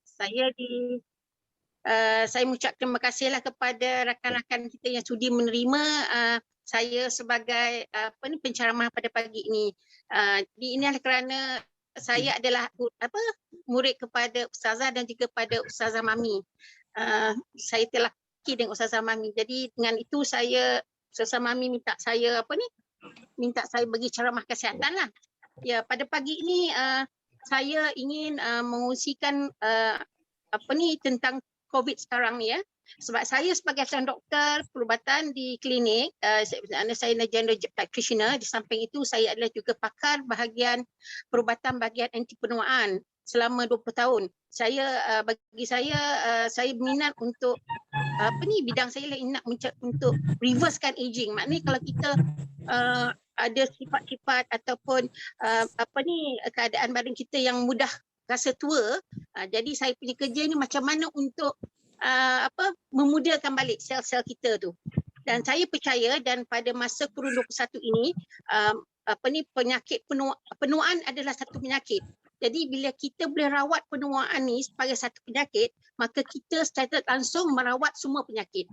saya saya mengucap terima kasihlah kepada rakan-rakan kita yang sudi menerima saya sebagai penceramah pada pagi ini. Ini adalah kerana saya adalah murid kepada Ustazah dan juga kepada Ustazah Mami. Saya telaki dengan Ustazah Mami. Jadi dengan itu Ustazah Mami minta saya bagi ceramah kesihatan lah. Ya, pada pagi ini saya ingin mengungsikan tentang COVID sekarang ni ya. Sebab saya sebagai seorang doktor perubatan di klinik, saya general practitioner. Di samping itu saya adalah juga pakar bahagian perubatan bahagian anti penuaan selama 20 tahun. Bagi saya minat untuk bidang saya minat untuk reversekan aging. Maknanya kalau kita ada sifat-sifat ataupun keadaan badan kita yang mudah rasa tua, jadi saya punya kerja ni macam mana untuk memudahkan balik sel-sel kita tu. Dan saya percaya dan pada masa kurun 21 ini penyakit penuaan adalah satu penyakit. Jadi bila kita boleh rawat penuaan ni sebagai satu penyakit, maka kita secara langsung merawat semua penyakit.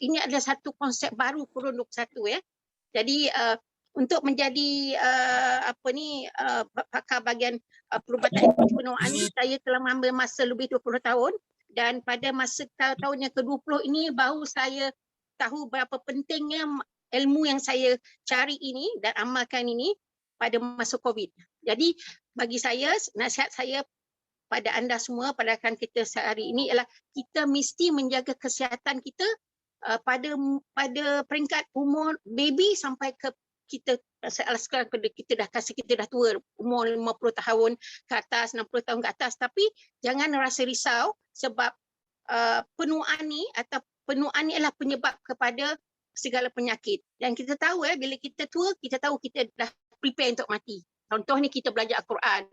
Ini adalah satu konsep baru kurun 21 ya. Jadi untuk menjadi pakar bahagian perubatan penuaan ini, saya telah mengambil masa lebih 20 tahun. Dan pada masa tahun yang ke-20 ini baru saya tahu berapa pentingnya ilmu yang saya cari ini dan amalkan ini pada masa COVID. Jadi bagi saya, nasihat saya pada anda semua, pada rakan kita sehari ini ialah kita mesti menjaga kesihatan kita pada peringkat umur baby sampai ke kita sekarang kita dah tua, umur 50 tahun ke atas, 60 tahun ke atas, tapi jangan rasa risau sebab penuaan ni adalah penyebab kepada segala penyakit. Dan kita tahu bila kita tua, kita tahu kita dah prepare untuk mati. Contohnya kita belajar Al-Quran.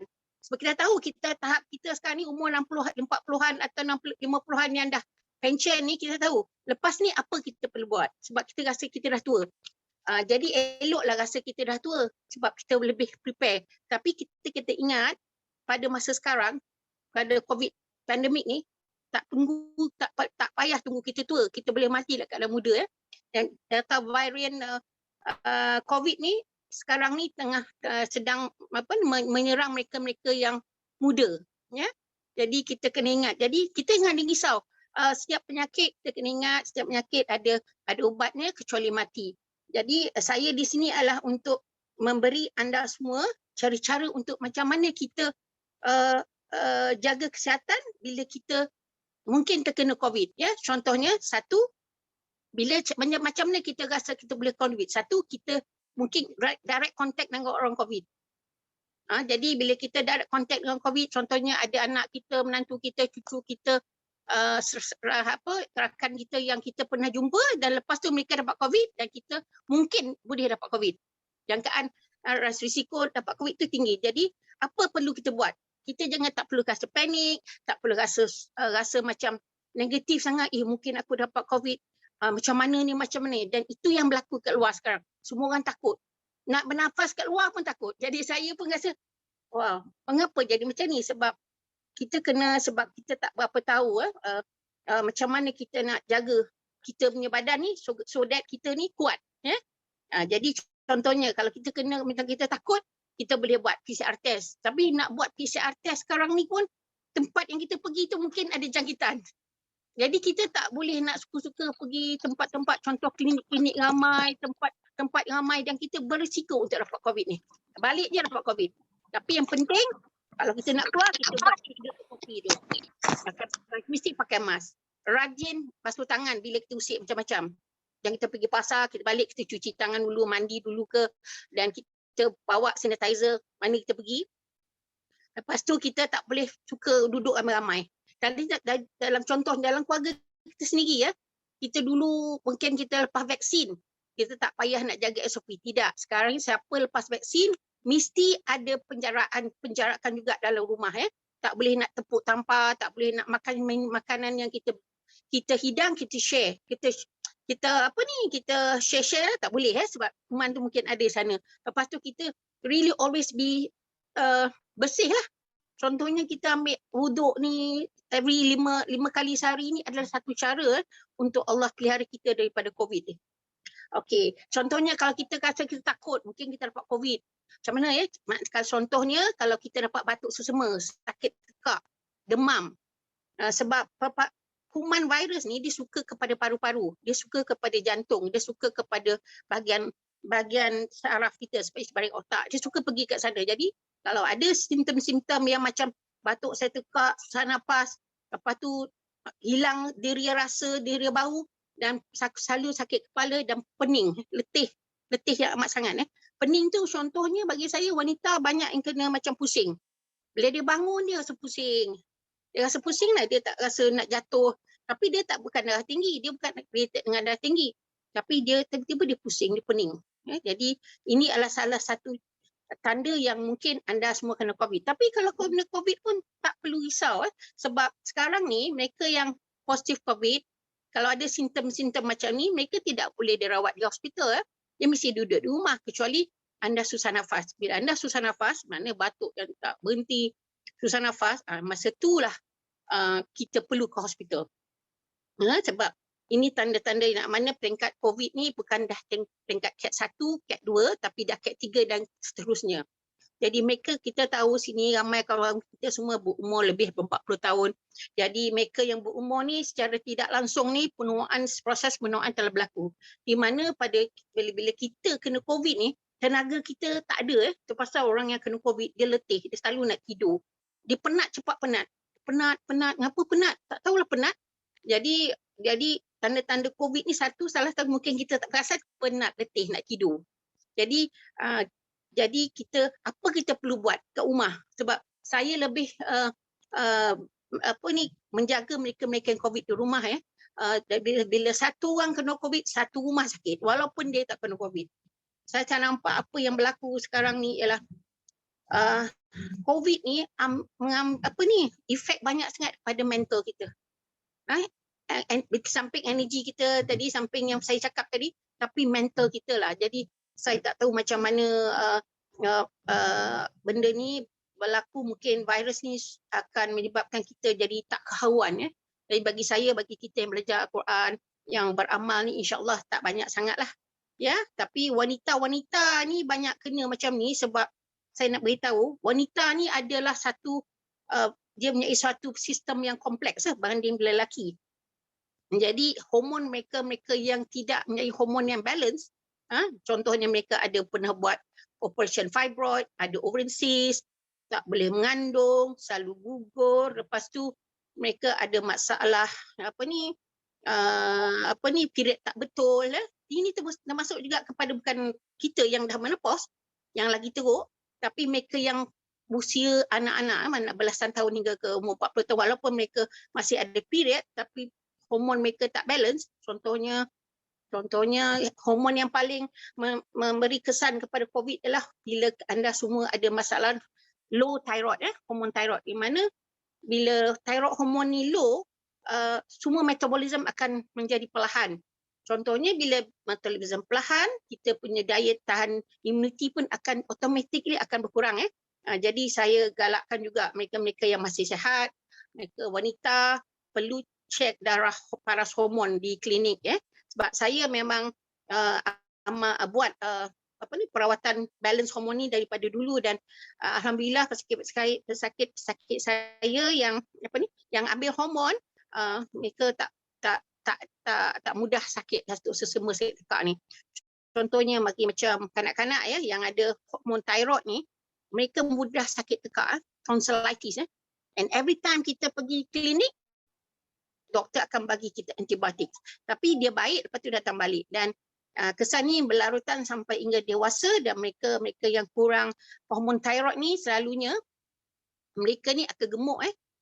Sebab kita tahu tahap kita sekarang ni umur 40-an atau 50-an yang dah pension ni, kita tahu lepas ni apa kita perlu buat sebab kita rasa kita dah tua. Jadi eloklah rasa kita dah tua sebab kita lebih prepare. Tapi kita ingat pada masa sekarang, pada COVID pandemik ni, tak payah tunggu kita tua, kita boleh mati dekat dalam muda ya. Dan data varian COVID ni sekarang ni tengah sedang menyerang mereka-mereka yang muda ya. Jadi kita kena ingat. Jadi kita jangan risau. Setiap penyakit kita kena ingat, setiap penyakit ada ubatnya kecuali mati. Jadi saya di sini adalah untuk memberi anda semua cara-cara untuk macam mana kita jaga kesihatan bila kita mungkin terkena COVID ya. Contohnya satu, macam mana kita rasa kita boleh COVID. Satu, kita mungkin direct contact dengan orang COVID. Jadi bila kita direct contact dengan COVID, contohnya ada anak kita, menantu kita, cucu kita, rakan kita yang kita pernah jumpa dan lepas tu mereka dapat COVID dan kita mungkin boleh dapat COVID. Jangkaan risiko dapat COVID tu tinggi. Jadi apa perlu kita buat? Kita tak perlu rasa panik, tak perlu rasa macam negatif sangat. Mungkin aku dapat COVID. Macam mana ni. Dan itu yang berlaku kat luar sekarang. Semua orang takut. Nak bernafas kat luar pun takut. Jadi saya pun rasa, wow, mengapa jadi macam ni? Sebab kita tak berapa tahu macam mana kita nak jaga kita punya badan ni so that kita ni kuat. Jadi contohnya kalau kita macam kita takut, kita boleh buat PCR test. Tapi nak buat PCR test sekarang ni pun tempat yang kita pergi tu mungkin ada jangkitan. Jadi kita tak boleh nak suka-suka pergi tempat-tempat, contoh klinik-klinik ramai, tempat ramai dan kita berisiko untuk dapat COVID ni. Balik je dapat COVID. Tapi yang penting, kalau kita nak keluar, kita buat 3 kopi tu. Mesti pakai mask. Rajin basuh tangan bila kita usik macam-macam. Jangan kita pergi pasar, kita balik, kita cuci tangan dulu, mandi dulu ke. Dan kita bawa sanitizer mana kita pergi. Lepas tu kita tak boleh suka duduk ramai-ramai. Dalam contoh, dalam keluarga kita sendiri ya. Kita dulu mungkin kita lepas vaksin. Kita tak payah nak jaga SOP. Tidak. Sekarang siapa lepas vaksin, mesti ada penjarakan juga dalam rumah ya. Tak boleh nak tepuk tampar, tak boleh nak makan makanan yang kita hidang, kita share. Kita share tak boleh sebab kuman tu mungkin ada di sana. Lepas tu kita really always be bersih lah. Contohnya kita ambil wuduk ni every lima kali sehari ni adalah satu cara untuk Allah pelihara kita daripada COVID ni. Okey, contohnya kalau kita rasa kita takut, mungkin kita dapat COVID. Macam mana ya? Contohnya kalau kita dapat batuk sesama, sakit tekak, demam. Sebab kuman virus ni dia suka kepada paru-paru, dia suka kepada jantung, dia suka kepada bahagian saraf kita seperti sebaring otak. Dia suka pergi kat sana. Jadi kalau ada simptom-simptom yang macam batuk saya tekak, susah nafas, lepas tu hilang deria rasa, deria bau dan selalu sakit kepala dan pening, letih yang amat sangat. Pening tu contohnya bagi saya wanita banyak yang kena macam pusing. Bila dia bangun dia rasa pusing. Dia rasa pusing lah, dia tak rasa nak jatuh. Tapi dia tak bukan darah tinggi, dia bukan related dengan darah tinggi. Tapi dia tiba-tiba dia pusing, dia pening. Jadi ini adalah salah satu tanda yang mungkin anda semua kena COVID. Tapi kalau kena COVID pun tak perlu risau. Sebab sekarang ni mereka yang positif COVID, kalau ada simptom-simptom macam ni, mereka tidak boleh dirawat di hospital. Dia mesti duduk di rumah kecuali anda susah nafas. Bila anda susah nafas, maknanya batuk yang tak berhenti, susah nafas, masa itulah kita perlu ke hospital. Sebab ini tanda-tanda yang mana peringkat COVID ni bukan dah peringkat cat 1, cat 2, tapi dah cat 3 dan seterusnya. Jadi mereka, kita tahu sini ramai kawan kita semua berumur lebih 40 tahun. Jadi mereka yang berumur ni secara tidak langsung ni proses penuaan telah berlaku. Di mana pada bila kita kena COVID ni, tenaga kita tak ada. Terpasal orang yang kena COVID, dia letih, dia selalu nak tidur. Dia penat, cepat penat. Penat. Ngapa penat? Tak tahulah penat. Jadi tanda-tanda COVID ni salah satu mungkin kita tak rasa penat, letih, nak tidur. Jadi apa kita perlu buat kat rumah? Sebab saya lebih menjaga mereka yang COVID di rumah. Bila satu orang kena COVID, satu rumah sakit walaupun dia tak kena COVID. Saya akan nampak apa yang berlaku sekarang ni ialah COVID ni efek banyak sangat pada mental kita. Samping energi kita tadi, samping yang saya cakap tadi, tapi mental kita lah. Jadi saya tak tahu macam mana benda ni berlaku. Mungkin virus ni akan menyebabkan kita jadi tak keharuan. Jadi bagi saya, bagi kita yang belajar Al-Quran, yang beramal ni insya-Allah tak banyak sangat lah. Tapi wanita-wanita ni banyak kena macam ni sebab saya nak beritahu, wanita ni adalah satu, dia mempunyai suatu sistem yang kompleks berbanding lelaki. Jadi hormon mereka yang tidak mempunyai hormon yang balance, contohnya mereka ada pernah buat operation fibroid, ada ovarian cyst, tak boleh mengandung, selalu gugur, lepas tu mereka ada masalah period tak betul. Ini termasuk juga kepada bukan kita yang dah menopause, yang lagi teruk, tapi mereka yang usia anak-anak belasan tahun hingga ke umur 40 tahun, walaupun mereka masih ada period tapi hormon mereka tak balance. Contohnya hormon yang paling memberi kesan kepada COVID adalah bila anda semua ada masalah low thyroid, hormon thyroid, di mana bila thyroid hormon ni low, semua metabolism akan menjadi perlahan. Contohnya bila metabolism perlahan, kita punya daya tahan immunity pun akan automatically akan berkurang. Jadi saya galakkan juga mereka-mereka yang masih sihat, mereka wanita perlu cek darah paras hormon di klinik. Sebab saya memang buat perawatan balance hormon ni daripada dulu dan alhamdulillah pesakit saya yang ambil hormon, mereka tak mudah sakit sesama sakit tekak ni. Contohnya macam kanak-kanak yang ada hormon thyroid ni, mereka mudah sakit tekak, tonsillitis. And every time kita pergi klinik, doktor akan bagi kita antibiotik. Tapi dia baik, lepas tu datang balik. Dan kesan ni berlarutan sampai hingga dewasa, dan mereka yang kurang hormon thyroid ni selalunya mereka ni akan gemuk.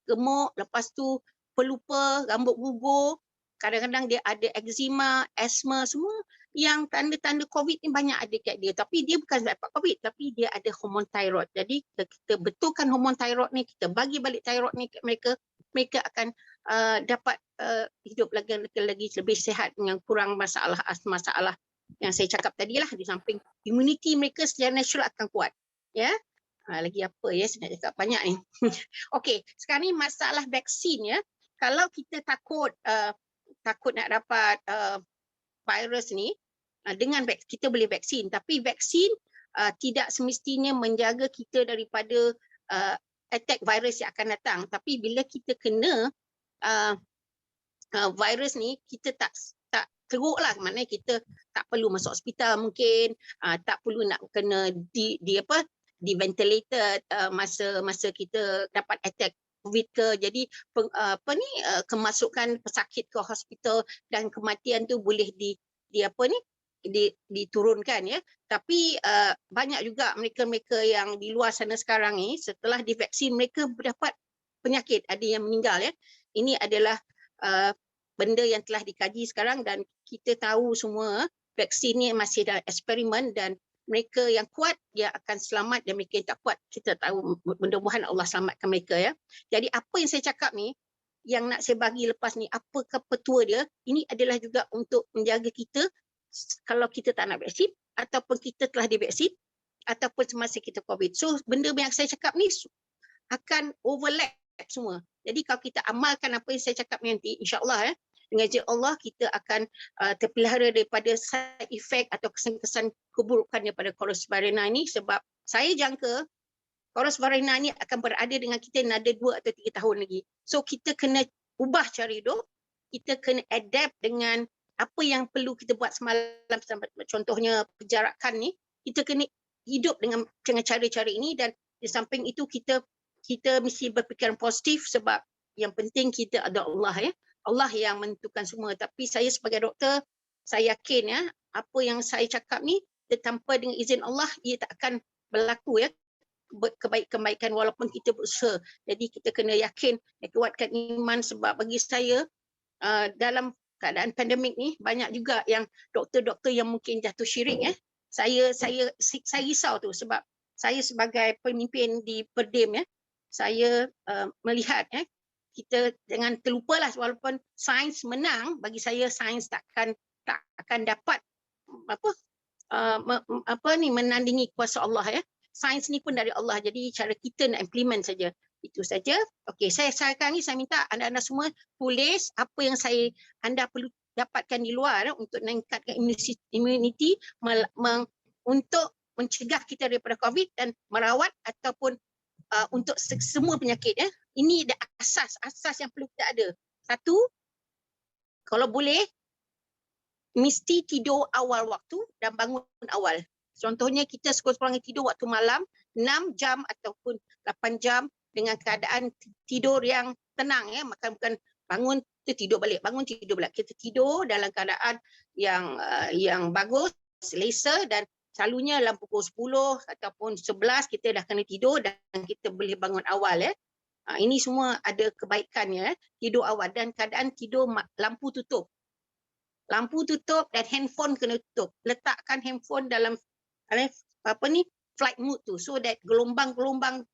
Gemuk, lepas tu pelupa, rambut gugur, kadang-kadang dia ada eczema, asma, semua yang tanda-tanda COVID ni banyak ada kat dia. Tapi dia bukan dapat COVID, tapi dia ada hormon thyroid. Jadi kita betulkan hormon thyroid ni, kita bagi balik thyroid ni kat mereka, mereka akan dapat hidup lagi lebih sihat dengan kurang masalah yang saya cakap tadi lah. Di samping immunity mereka secara natural akan kuat. Lagi apa ya, saya nak cakap banyak ni. Okey, sekarang ni masalah vaksin ya. Kalau kita takut takut nak dapat virus ni, dengan kita boleh vaksin, tapi vaksin tidak semestinya menjaga kita daripada attack virus yang akan datang. Tapi bila kita kena virus ni, kita tak teruk lah, maknanya kita tak perlu masuk hospital mungkin, tak perlu nak kena di ventilated masa kita dapat attack COVID ke. Jadi kemasukan pesakit ke hospital dan kematian tu boleh diturunkan ya. Tapi banyak juga mereka-mereka yang di luar sana sekarang ni, setelah divaksin mereka dapat penyakit, ada yang meninggal ya. Ini adalah benda yang telah dikaji sekarang, dan kita tahu semua vaksin ni masih dalam eksperimen, dan mereka yang kuat dia akan selamat, dan mereka yang tak kuat kita tahu mudah-mudahan Allah selamatkan mereka ya. Jadi apa yang saya cakap ni, yang nak saya bagi lepas ni, apakah petua dia, ini adalah juga untuk menjaga kita kalau kita tak nak vaksin ataupun kita telah divaksin ataupun semasa kita COVID. So benda yang saya cakap ni akan overlap semua. Jadi kalau kita amalkan apa yang saya cakap nanti, insya-Allah dengan izin Allah kita akan terpelihara daripada side effect atau kesan-kesan keburukan daripada coronavirus ini, sebab saya jangka coronavirus ini akan berada dengan kita ada 2 atau 3 tahun lagi. So kita kena ubah cara hidup, kita kena adapt dengan apa yang perlu kita buat semalam, contohnya penjarakan ni, kita kena hidup dengan cara-cara ini, dan di samping itu kita mesti berfikiran positif, sebab yang penting kita ada Allah ya. Allah yang menentukan semua. Tapi saya sebagai doktor, saya yakin ya, apa yang saya cakap ni tanpa dengan izin Allah ia tak akan berlaku ya, kebaikan walaupun kita berusaha. Jadi kita kena yakin dan kuatkan iman, sebab bagi saya dalam keadaan pandemik ni banyak juga yang doktor-doktor yang mungkin jatuh syirik ya. Saya risau tu, sebab saya sebagai pemimpin di Perdim ya, saya melihat kita jangan terlupalah, walaupun sains menang, bagi saya sains tak akan dapat menandingi kuasa Allah ya. Sains ni pun dari Allah, jadi cara kita nak implement saja. Itu saja. Okey, saya sekarang ni saya minta anda semua tulis apa yang anda perlu dapatkan di luar untuk meningkatkan immunity untuk mencegah kita daripada COVID dan merawat ataupun untuk semua penyakit ya. Ini dah asas yang perlu kita ada. Satu, kalau boleh mesti tidur awal waktu dan bangun awal. Contohnya kita sekurang-kurangnya tidur waktu malam 6 jam ataupun 8 jam dengan keadaan tidur yang tenang ya, bukan bangun tidur balik, bangun tidur balik. Kita tidur dalam keadaan yang bagus, selesa, dan selalunya dalam pukul 10 ataupun 11 kita dah kena tidur dan kita boleh bangun awal ya. Ini semua ada kebaikannya, tidur awal, dan keadaan tidur lampu tutup. Lampu tutup dan handphone kena tutup. Letakkan handphone dalam flight mode tu, so that gelombang-gelombang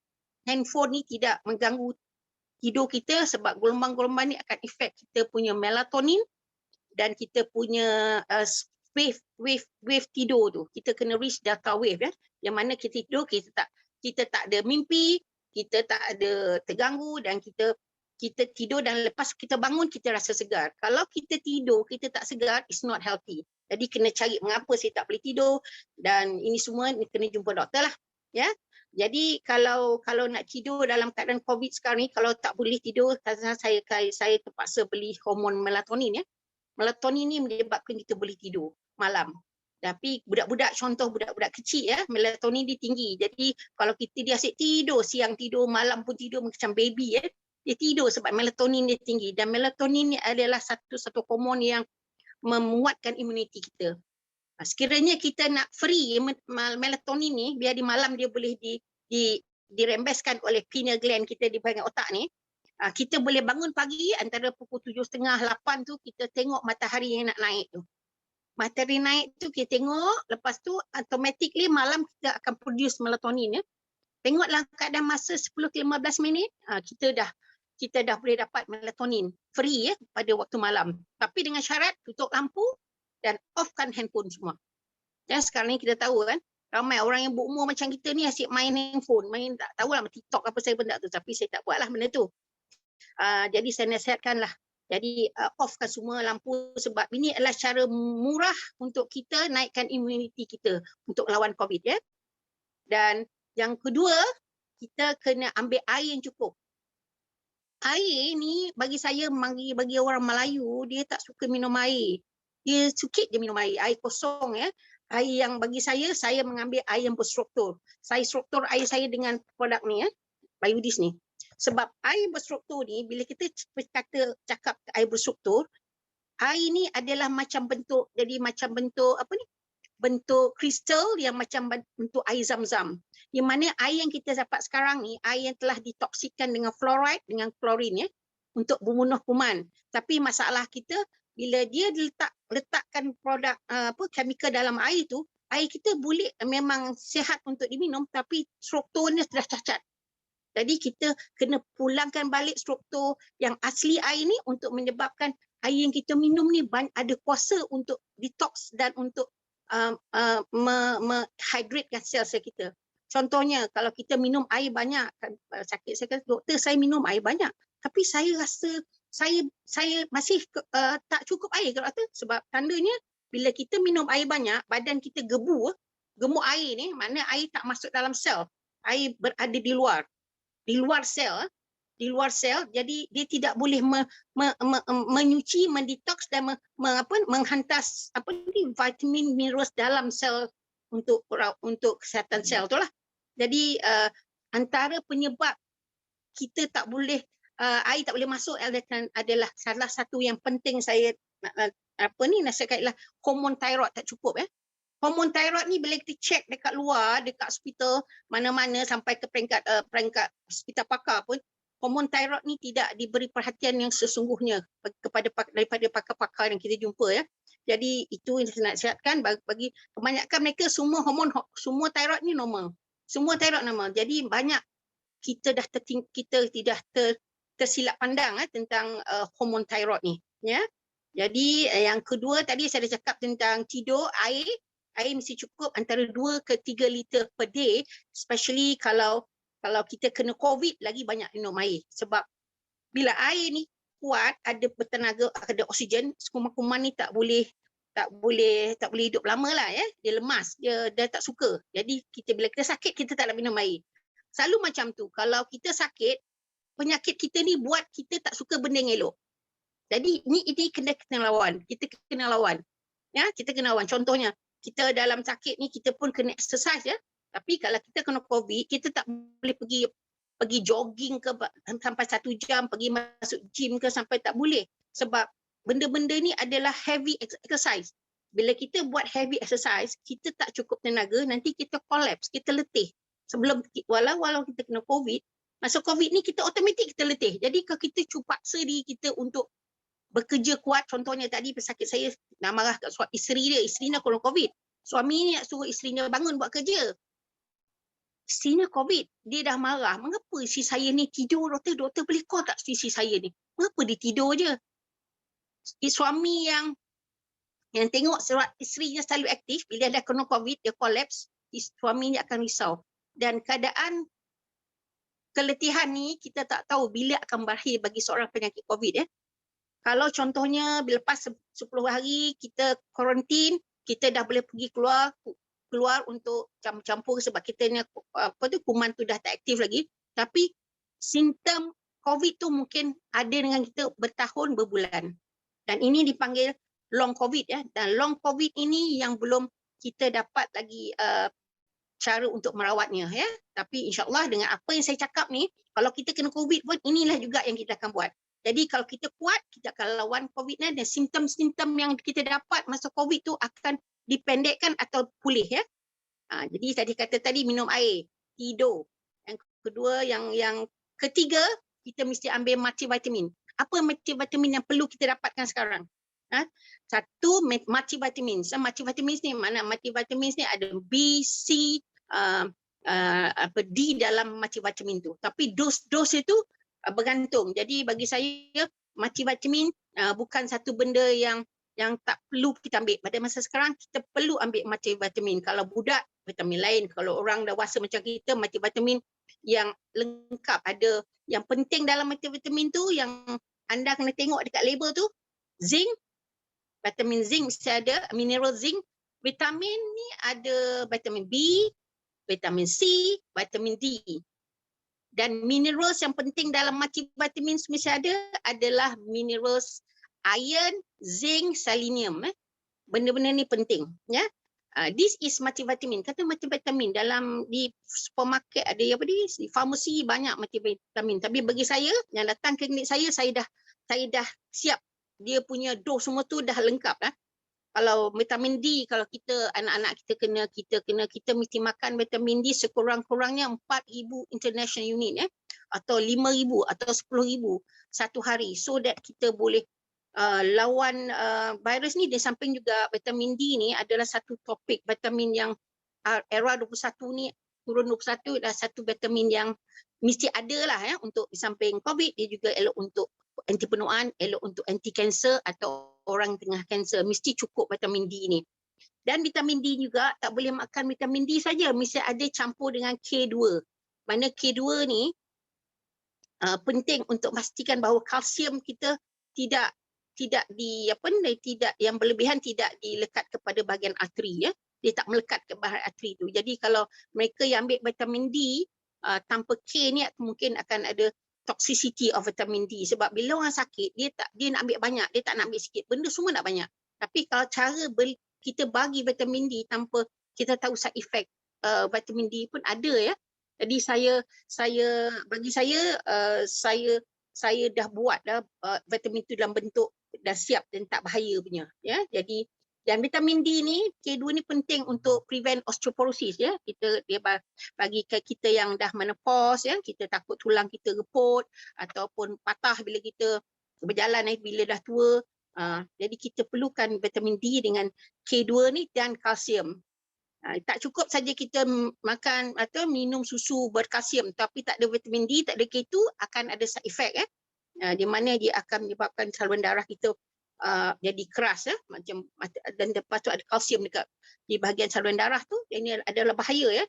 handphone ni tidak mengganggu tidur kita, sebab gelombang-gelombang ni akan efek kita punya melatonin dan kita punya wave tidur tu. Kita kena reach delta wave ya. Yang mana kita tidur kita tak ada mimpi, kita tak ada terganggu, dan kita tidur dan lepas kita bangun kita rasa segar. Kalau kita tidur kita tak segar, it's not healthy. Jadi kena cari mengapa saya tak boleh tidur, dan ini semua kena jumpa doktor lah ya. Jadi kalau nak tidur dalam keadaan COVID sekarang ni, kalau tak boleh tidur, saya terpaksa beli hormon melatonin ya. Melatonin ni menyebabkan kita boleh tidur malam. Tapi budak-budak, contoh budak-budak kecil ya, melatonin dia tinggi. Jadi kalau dia asyik tidur, siang tidur, malam pun tidur macam baby ya. Dia tidur sebab melatonin dia tinggi, dan melatonin ni adalah satu hormon yang menguatkan imuniti kita. Sekiranya kita nak free melatonin ni, biar di malam dia boleh dirembeskan oleh pineal gland kita di bahagian otak ni, kita boleh bangun pagi antara pukul 7.30, 8 tu kita tengok matahari yang nak naik tu. Matahari naik tu kita tengok, lepas tu automatically malam kita akan produce melatonin ya. Tengoklah keadaan masa 10-15 minit, kita dah boleh dapat melatonin free ya pada waktu malam. Tapi dengan syarat tutup lampu dan offkan handphone semua. Dan sekarang ni kita tahu kan, Ramai orang yang berumur macam kita ni asyik main handphone, main tak tahulah TikTok apa saya benda tu, tapi saya tak buatlah benda tu. Jadi saya nasihatkanlah. Jadi offkan semua lampu sebab ini adalah cara murah untuk kita naikkan imuniti kita untuk lawan COVID ya. Dan yang kedua, kita kena ambil air yang cukup. Air ni bagi saya, bagi orang Melayu, dia tak suka minum air. Dia sikit je minum air, air kosong ya. Air yang bagi saya mengambil air yang berstruktur. Saya struktur air saya dengan produk ni ya, Biodis ni. Sebab air berstruktur ni, bila kita cakap air berstruktur, air ni adalah macam bentuk, jadi macam bentuk apa ni? Bentuk kristal yang macam bentuk air zam-zam. Yang mana air yang kita dapat sekarang ni, air yang telah ditoksikan dengan fluoride, dengan klorin ya, untuk membunuh kuman. Tapi masalah kita, bila dia letakkan produk chemical dalam air tu, air kita boleh memang sihat untuk diminum, tapi strukturnya sudah cacat. Jadi kita kena pulangkan balik struktur yang asli air ni untuk menyebabkan air yang kita minum ni ada kuasa untuk detox dan untuk hydratekan sel-sel kita. Contohnya kalau kita minum air banyak, sakit saya kata, doktor saya minum air banyak, tapi saya rasa saya masih tak cukup air doktor, sebab tandanya bila kita minum air banyak, badan kita gemuk air ni, maknanya air tak masuk dalam sel, air berada di luar sel, jadi dia tidak boleh menyuci, mendetoks dan menghantar vitamin, mineral dalam sel untuk kesihatan sel tu lah. Jadi antara penyebab kita tak boleh air tak boleh masuk adalah salah satu yang penting saya nasihatkan ialah hormon thyroid tak cukup ya. Hormon thyroid ni bila kita cek dekat luar, dekat hospital mana-mana sampai ke peringkat hospital pakar pun, hormon thyroid ni tidak diberi perhatian yang sesungguhnya daripada pakar-pakar yang kita jumpa ya. Jadi itu yang saya nak sihatkan, bagi kebanyakan mereka semua thyroid ni normal. Semua thyroid normal. Jadi banyak kita tidak tersilap pandang tentang hormon thyroid ni ya. Jadi yang kedua tadi saya dah cakap tentang tidur, air mesti cukup antara 2 ke 3 liter per day, especially kalau kita kena COVID lagi banyak minum air. Sebab bila air ni kuat, ada bertenaga, ada oksigen, kuman-kuman ni tak boleh hidup lama lah ya. Dia lemas, dia tak suka. Jadi bila kita sakit, kita tak nak minum air. Selalu macam tu. Kalau kita sakit, penyakit kita ni buat kita tak suka benda yang elok. Jadi ini kena lawan. Kita kena lawan. Ya, kita kena lawan. Contohnya, kita dalam sakit ni kita pun kena exercise ya. Tapi kalau kita kena COVID, kita tak boleh pergi jogging ke sampai 1 jam, pergi masuk gym ke sampai tak boleh. Sebab benda-benda ni adalah heavy exercise. Bila kita buat heavy exercise, kita tak cukup tenaga, nanti kita collapse, kita letih. Sebelum walau kita kena COVID, masa COVID ni kita automatik kita letih. Jadi kalau kita paksa diri kita untuk bekerja kuat, contohnya tadi pesakit saya nak marah kat isterinya kena COVID. Suami ni nak suruh isterinya bangun buat kerja. Isterinya COVID, dia dah marah. Mengapa isteri saya ni tidur, doktor boleh call tak isteri saya ni? Mengapa dia tidur je? Suami yang tengok isterinya selalu aktif, bila dah kena COVID, dia collapse, suami ni akan risau. Dan keadaan keletihan ni kita tak tahu bila akan berakhir bagi seorang penyakit COVID ya. Kalau contohnya lepas 10 hari kita kuarantin, kita dah boleh pergi keluar untuk campur sebab kita ni kuman tu dah tak aktif lagi. Tapi simptom COVID tu mungkin ada dengan kita bertahun, berbulan. Dan ini dipanggil long COVID ya. Dan long COVID ini yang belum kita dapat lagi cara untuk merawatnya ya. Tapi insya-Allah dengan apa yang saya cakap ni, kalau kita kena COVID pun inilah juga yang kita akan buat. Jadi kalau kita kuat, kita akan lawan COVID ni, dan simptom-simptom yang kita dapat masa COVID tu akan dipendekkan atau pulih ya. Jadi tadi minum air, tidur. Yang kedua, yang ketiga, kita mesti ambil multivitamin. Apa multivitamin yang perlu kita dapatkan sekarang? Satu, multivitamin. Multivitamin ni mana? Multivitamin ni ada B, C, D dalam multivitamin tu. Tapi dos itu bergantung. Jadi bagi saya multivitamin bukan satu benda yang yang tak perlu kita ambil. Pada masa sekarang kita perlu ambil multivitamin. Kalau budak, vitamin lain. Kalau orang dewasa macam kita, multivitamin yang lengkap. Ada yang penting dalam multivitamin tu yang anda kena tengok dekat label tu, zinc, vitamin zinc mesti ada, mineral zinc. Vitamin ni ada vitamin B, vitamin C, vitamin D. Dan minerals yang penting dalam multivitamin mesti ada adalah minerals iron, zinc, selenium. Benda-benda ni penting. Ya. This is multivitamin. Kata multivitamin dalam di supermarket ada apa di farmasi banyak multivitamin. Tapi bagi saya yang datang ke klinik saya dah siap. Dia punya dos semua tu dah lengkap lah. Kalau vitamin D, kalau kita anak-anak kita mesti makan vitamin D sekurang-kurangnya 4,000 international unit atau 5,000 atau 10,000 satu hari, so that kita boleh lawan virus ni. Di samping juga vitamin D ni adalah satu topik vitamin yang era 21 ni, turun 21 adalah satu vitamin yang mesti ada lah untuk di samping COVID, dia juga elok untuk anti penuaan, elok untuk anti kanser atau orang tengah kanser, mesti cukup vitamin D ni. Dan vitamin D juga tak boleh makan vitamin D saja, mesti ada campur dengan K2. Mana K2 ni penting untuk pastikan bahawa kalsium kita tidak yang berlebihan, tidak dilekat kepada bahagian arteri dia tak melekat ke bahagian arteri tu. Jadi kalau mereka yang ambil vitamin D tanpa K ni mungkin akan ada toxicity of vitamin D, sebab bila orang sakit dia nak ambil banyak, dia tak nak ambil sikit, benda semua nak banyak. Tapi kalau cara kita bagi vitamin D tanpa kita tahu side effect vitamin D pun ada Jadi saya dah buat vitamin tu dalam bentuk dah siap dan tak bahaya punya Jadi dan vitamin D ni, K2 ni penting untuk prevent osteoporosis dia bagi kita yang dah menopause kita takut tulang kita reput ataupun patah bila kita berjalan bila dah tua. Jadi kita perlukan vitamin D dengan K2 ni dan kalsium. Tak cukup saja kita makan atau minum susu berkalsium tapi tak ada vitamin D, tak ada K2, akan ada side effect di mana dia akan menyebabkan saluran darah kita jadi keras macam, dan lepas tu ada kalsium dekat di bahagian saluran darah tu. Ini adalah bahaya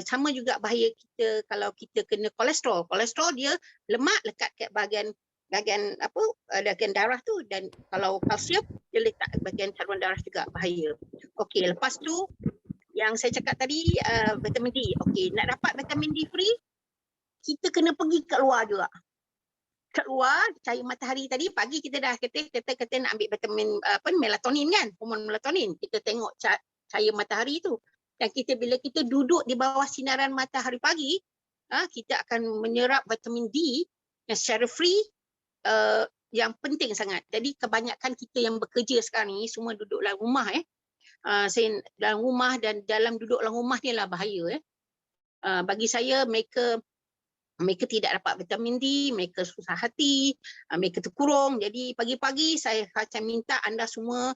sama juga bahaya kita kalau kita kena kolesterol. Kolesterol dia lemak lekat kat bahagian darah tu, dan kalau kalsium dia letak bahagian saluran darah juga bahaya. Okey, lepas tu yang saya cakap tadi vitamin D. Okey, nak dapat vitamin D free kita kena pergi kat luar juga. Kat luar, cahaya matahari tadi, pagi kita dah kata nak ambil vitamin melatonin kan, hormon melatonin. Kita tengok cahaya matahari tu. Dan bila kita duduk di bawah sinaran matahari pagi, kita akan menyerap vitamin D yang secara free yang penting sangat. Jadi kebanyakan kita yang bekerja sekarang ni semua duduk dalam rumah dalam rumah, dan dalam duduk dalam rumah ni lah bahaya bagi saya. Mereka tidak dapat vitamin D, mereka susah hati, mereka terkurung. Jadi pagi-pagi saya akan minta anda semua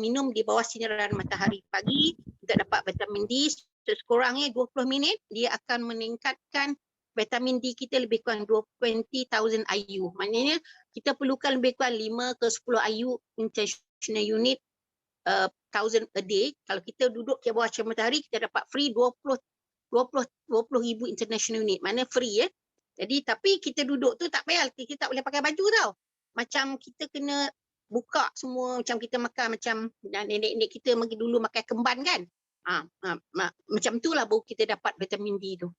minum di bawah sinaran matahari pagi untuk dapat vitamin D. Sekurang-kurangnya 20 minit, dia akan meningkatkan vitamin D kita lebih kurang 20,000 IU. Maknanya kita perlukan lebih kurang 5 ke 10 IU international unit 1,000 a day. Kalau kita duduk di bawah cahaya matahari, kita dapat free 20,000 international unit, mana free Jadi tapi kita duduk tu tak payah, kita tak boleh pakai baju tau. Macam kita kena buka semua, macam kita makan macam nenek-nenek kita dulu makan kemban kan. Macam tu lah baru kita dapat vitamin D tu.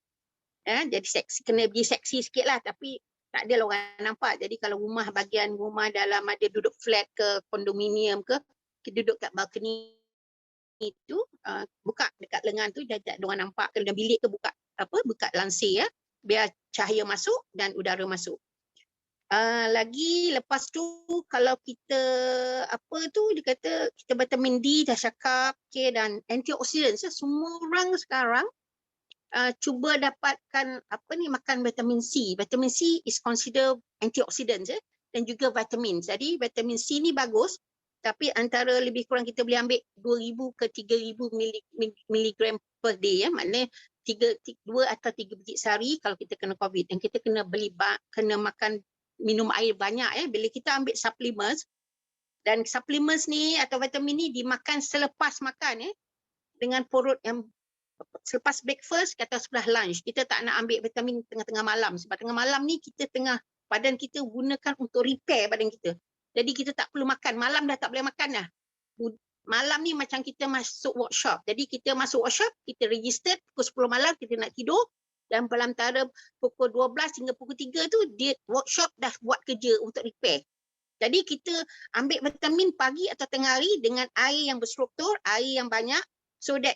Jadi kena pergi seksi sikit lah, tapi tak adalah orang nampak. Jadi kalau bahagian rumah dalam ada duduk flat ke kondominium ke, kita duduk kat balcony itu buka dekat lengan tu dah orang nampak. Kalau dalam bilik tu buka lansir biar cahaya masuk dan udara masuk. Lagi lepas tu kalau kita dia kata kita vitamin D dah cakap, dan antioksidan. Semua orang sekarang cuba dapatkan makan vitamin C. Vitamin C is considered antioksidan dan juga vitamin. Jadi vitamin C ni bagus. Tapi antara lebih kurang kita boleh ambil 2,000 ke 3,000 miligram per day maknanya 2 atau 3 biji sehari kalau kita kena COVID. Dan kita kena makan, minum air banyak bila kita ambil supplements. Dan supplements ni atau vitamin ni dimakan selepas makan dengan perut yang selepas breakfast atau sebelah lunch. Kita tak nak ambil vitamin tengah-tengah malam sebab tengah malam ni badan kita gunakan untuk repair badan kita. Jadi kita tak perlu makan. Malam dah tak boleh makan dah. Malam ni macam kita masuk workshop. Jadi kita masuk workshop, kita register pukul 10 malam kita nak tidur dan dalam antara pukul 12 hingga pukul 3 tu dia workshop dah buat kerja untuk repair. Jadi kita ambil vitamin pagi atau tengah hari dengan air yang berstruktur, air yang banyak so that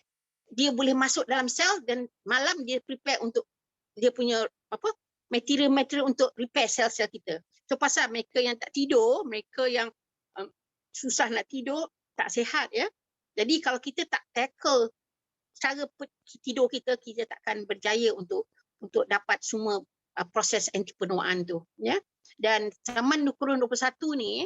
dia boleh masuk dalam sel dan malam dia prepare untuk dia punya material untuk repair sel-sel kita. So pasal mereka yang tak tidur, mereka yang susah nak tidur, tak sihat ya. Jadi kalau kita tak tackle cara tidur kita takkan berjaya untuk dapat semua proses anti penuaan tu ya. Dan zaman kurun 21 ni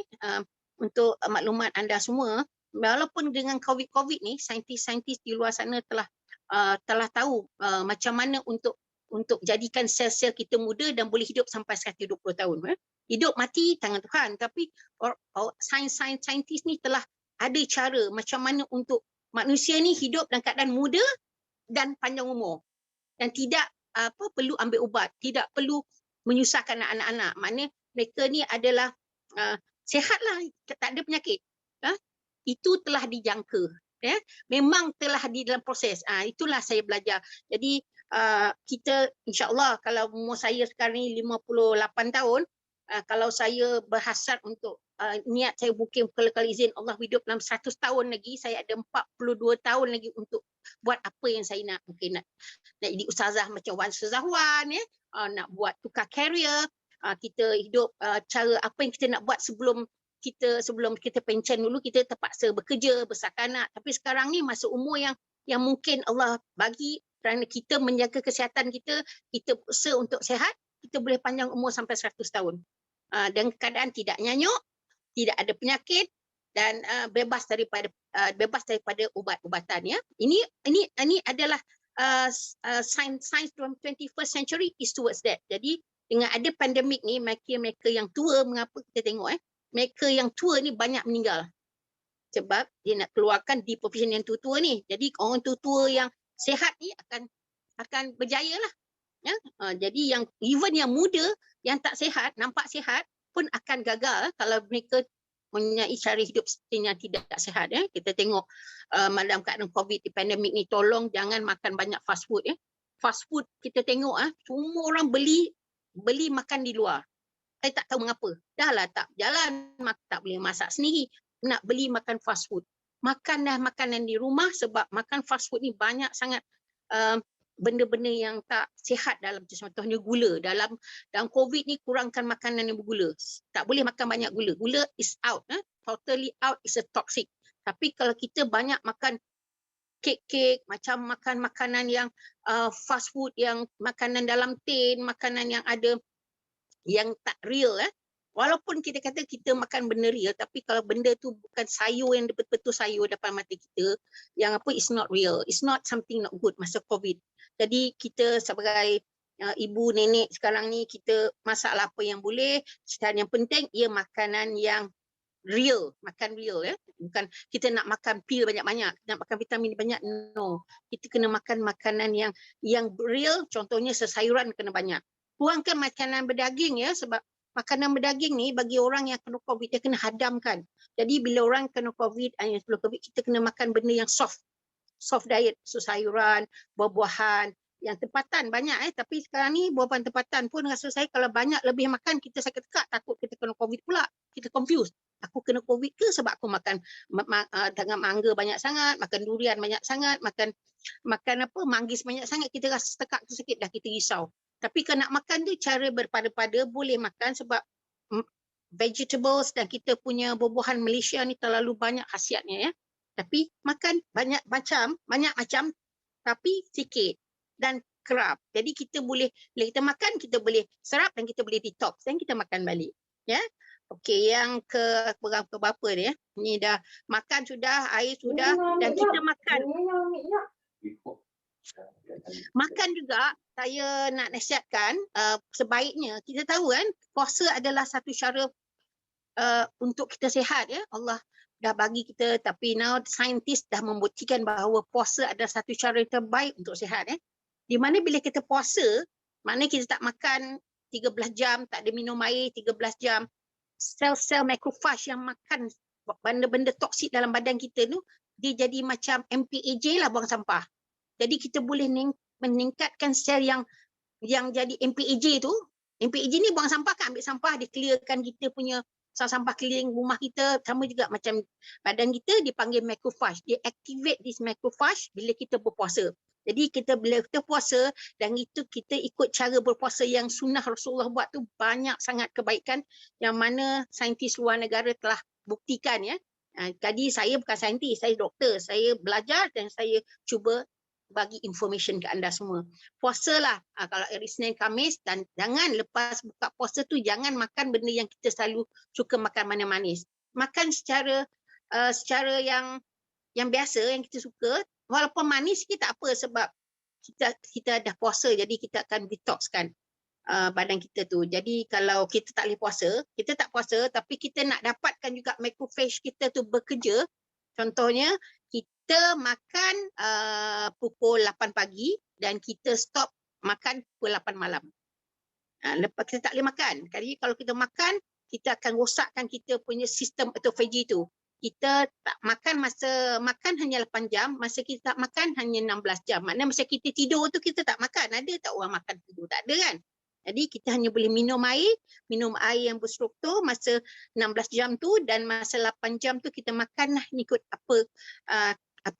untuk maklumat anda semua, walaupun dengan COVID ni saintis-saintis di luar sana telah tahu macam mana untuk jadikan sel-sel kita muda dan boleh hidup sampai 120 tahun. Hidup mati tangan Tuhan, tapi saintis ni telah ada cara macam mana untuk manusia ni hidup dalam keadaan muda dan panjang umur dan tidak perlu ambil ubat, tidak perlu menyusahkan anak-anak. Maknanya mereka ni adalah sihatlah, tak ada penyakit. Itu telah dijangka. Ya, memang telah di dalam proses. Itulah saya belajar. Jadi kita insya-Allah kalau umur saya sekarang ni 58 tahun, kalau saya berhasrat untuk niat saya booking kali izin Allah hidup dalam 100 tahun lagi, saya ada 42 tahun lagi untuk buat apa yang saya nak. Mungkin nak jadi ustazah macam Wan Suzahwan ya, nak buat tukar career, kita hidup cara apa yang kita nak buat sebelum kita pencen dulu, kita terpaksa bekerja, besarkan anak. Tapi sekarang ni masuk umur yang mungkin Allah bagi kerana kita menjaga kesihatan kita berusaha untuk sihat, kita boleh panjang umur sampai 100 tahun. Dan keadaan tidak nyanyuk, tidak ada penyakit dan bebas daripada ubat-ubatan ya. Ini adalah science dalam 21st century is towards that. Jadi dengan ada pandemik ni, mereka yang tua, mengapa kita tengok mereka yang tua ni banyak meninggal. Sebab dia nak keluarkan di profession yang tua-tua ni. Jadi orang tua-tua yang sihat ni akan berjaya lah. Ya? Jadi even yang muda yang tak sihat, nampak sihat pun akan gagal kalau mereka mempunyai cara hidup yang tidak sihat. Ya? Kita tengok dalam keadaan COVID di pandemik ni, tolong jangan makan banyak fast food. Ya? Fast food kita tengok semua orang beli makan di luar. Saya tak tahu mengapa. Dah lah tak berjalan, tak boleh masak sendiri. Nak beli makan fast food. Makanlah makanan di rumah sebab makan fast food ni banyak sangat benda-benda yang tak sihat dalam, contohnya gula. Dalam COVID ni kurangkan makanan yang bergula. Tak boleh makan banyak gula. Gula is out. Totally out, is a toxic. Tapi kalau kita banyak makan kek, macam makan makanan yang fast food, yang makanan dalam tin, makanan yang ada yang tak real walaupun kita kata kita makan benda real, tapi kalau benda tu bukan sayur yang betul-betul sayur depan mata kita, yang is not real, it's not something not good masa COVID. Jadi kita sebagai ibu nenek sekarang ni, kita masaklah apa yang boleh, dan yang penting ia makanan yang real, makan real bukan kita nak makan pil banyak-banyak, nak makan vitamin banyak, no. Kita kena makan makanan yang real, contohnya sayuran kena banyak. Kurangkan makanan berdaging sebab makanan berdaging ni bagi orang yang kena COVID dia kena hadamkan. Jadi bila orang kena COVID, sebelum COVID kita kena makan benda yang soft diet, sayuran, buah-buahan yang tempatan banyak tapi sekarang ni buah-buahan tempatan pun rasa saya kalau banyak lebih makan kita sakit tekak, takut kita kena COVID pula. Kita confused. Aku kena COVID ke sebab aku makan dengan mangga banyak sangat, makan durian banyak sangat, makan manggis banyak sangat, kita rasa tekak tu sakit dah, kita risau. Tapi kalau nak makan tu cara berpada-pada, boleh makan sebab vegetables dan kita punya buah-buahan Malaysia ni terlalu banyak khasiatnya Tapi makan banyak macam tapi sikit dan kerap. Jadi kita boleh, bila kita makan kita boleh serap dan kita boleh detox dan kita makan balik. Ya. Okey, yang ke berapa dia? Ni dah makan sudah, air sudah dan kita makan. Makan juga saya nak nasihatkan sebaiknya kita tahu puasa adalah satu cara untuk kita sihat ya. Allah dah bagi kita, tapi now saintis dah membuktikan bahawa puasa adalah satu cara yang terbaik untuk sihat ya. Di mana bila kita puasa, maknanya kita tak makan 13 jam, tak ada minum air 13 jam. Sel-sel macrophage yang makan benda-benda toksik dalam badan kita tu, dia jadi macam MPAJ lah, buang sampah. Jadi kita boleh meningkatkan sel yang jadi MPAJ tu. MPAJ ni buang sampah kan, ambil sampah, dia clearkan kita punya sampah keliling rumah kita. Sama juga macam badan kita dipanggil macrophage. Dia activate this macrophage bila kita berpuasa. Jadi bila kita puasa dan itu kita ikut cara berpuasa yang sunnah Rasulullah buat tu, banyak sangat kebaikan yang mana saintis luar negara telah buktikan ya. Tadi saya bukan saintis, saya doktor. Saya belajar dan saya cuba bagi information ke anda semua. Puasalah kalau hari Isnin Khamis, dan jangan lepas buka puasa tu jangan makan benda yang kita selalu suka makan, manis. Makan secara yang biasa yang kita suka, walaupun manis kita tak apa sebab kita dah puasa, jadi kita akan detoxkan badan kita tu. Jadi kalau kita tak boleh puasa, kita tak puasa tapi kita nak dapatkan juga macrophage kita tu bekerja. Contohnya kita makan pukul 8 pagi dan kita stop makan pukul 8 malam. Lepas kita tak boleh makan. Jadi kalau kita makan, kita akan rosakkan kita punya sistem autophagy tu. Kita tak makan, masa makan hanya 8 jam, masa kita tak makan hanya 16 jam. Maknanya masa kita tidur tu kita tak makan. Ada tak orang makan tidur? Tak ada kan? Jadi kita hanya boleh minum air yang berstruktur masa 16 jam tu, dan masa 8 jam tu kita makanlah ikut apa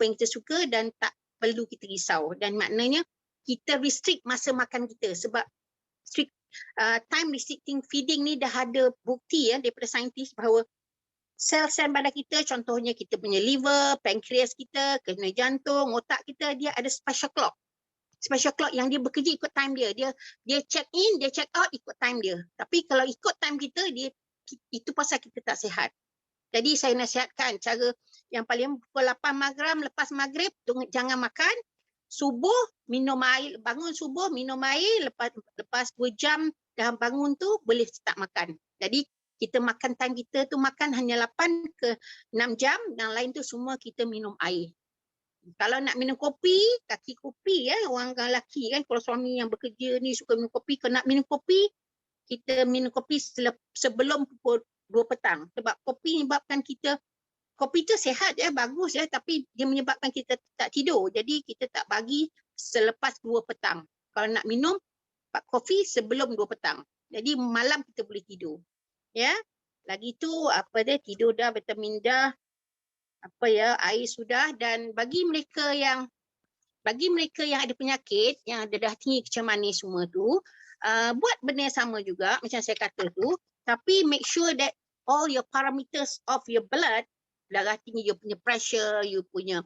yang kita suka dan tak perlu kita risau. Dan maknanya kita restrict masa makan kita sebab time restricting feeding ni dah ada bukti ya daripada saintis bahawa sel-sel badan kita, contohnya kita punya liver, pankreas kita, kena jantung, otak kita, dia ada special clock yang dia bekerja ikut time dia. Dia check in, dia check out ikut time dia. Tapi kalau ikut time kita, itu pasal kita tak sihat. Jadi saya nasihatkan cara yang paling pukul 8 maghrib, lepas maghrib jangan makan. Subuh minum air, bangun subuh minum air, lepas 2 jam dah bangun tu boleh start makan. Jadi kita makan time kita tu makan hanya 8 ke 6 jam, yang lain tu semua kita minum air. Kalau nak minum kopi, kaki kopi ya, orang lelaki kan, kalau suami yang bekerja ni suka minum kopi, kalau nak minum kopi, kita minum kopi sebelum pukul 2 petang. Sebab kopi menyebabkan kopi tu sihat ya, bagus ya, tapi dia menyebabkan kita tak tidur. Jadi kita tak bagi selepas 2 petang. Kalau nak minum kopi sebelum 2 petang. Jadi malam kita boleh tidur. Ya. Lagi tu tidur dah, vitamin dah, air sudah. Dan bagi mereka yang ada penyakit, yang ada dah tinggi kecam manis semua tu, buat benda yang sama juga macam saya kata tu, tapi make sure that all your parameters of your blood, darah tinggi, you punya pressure, you punya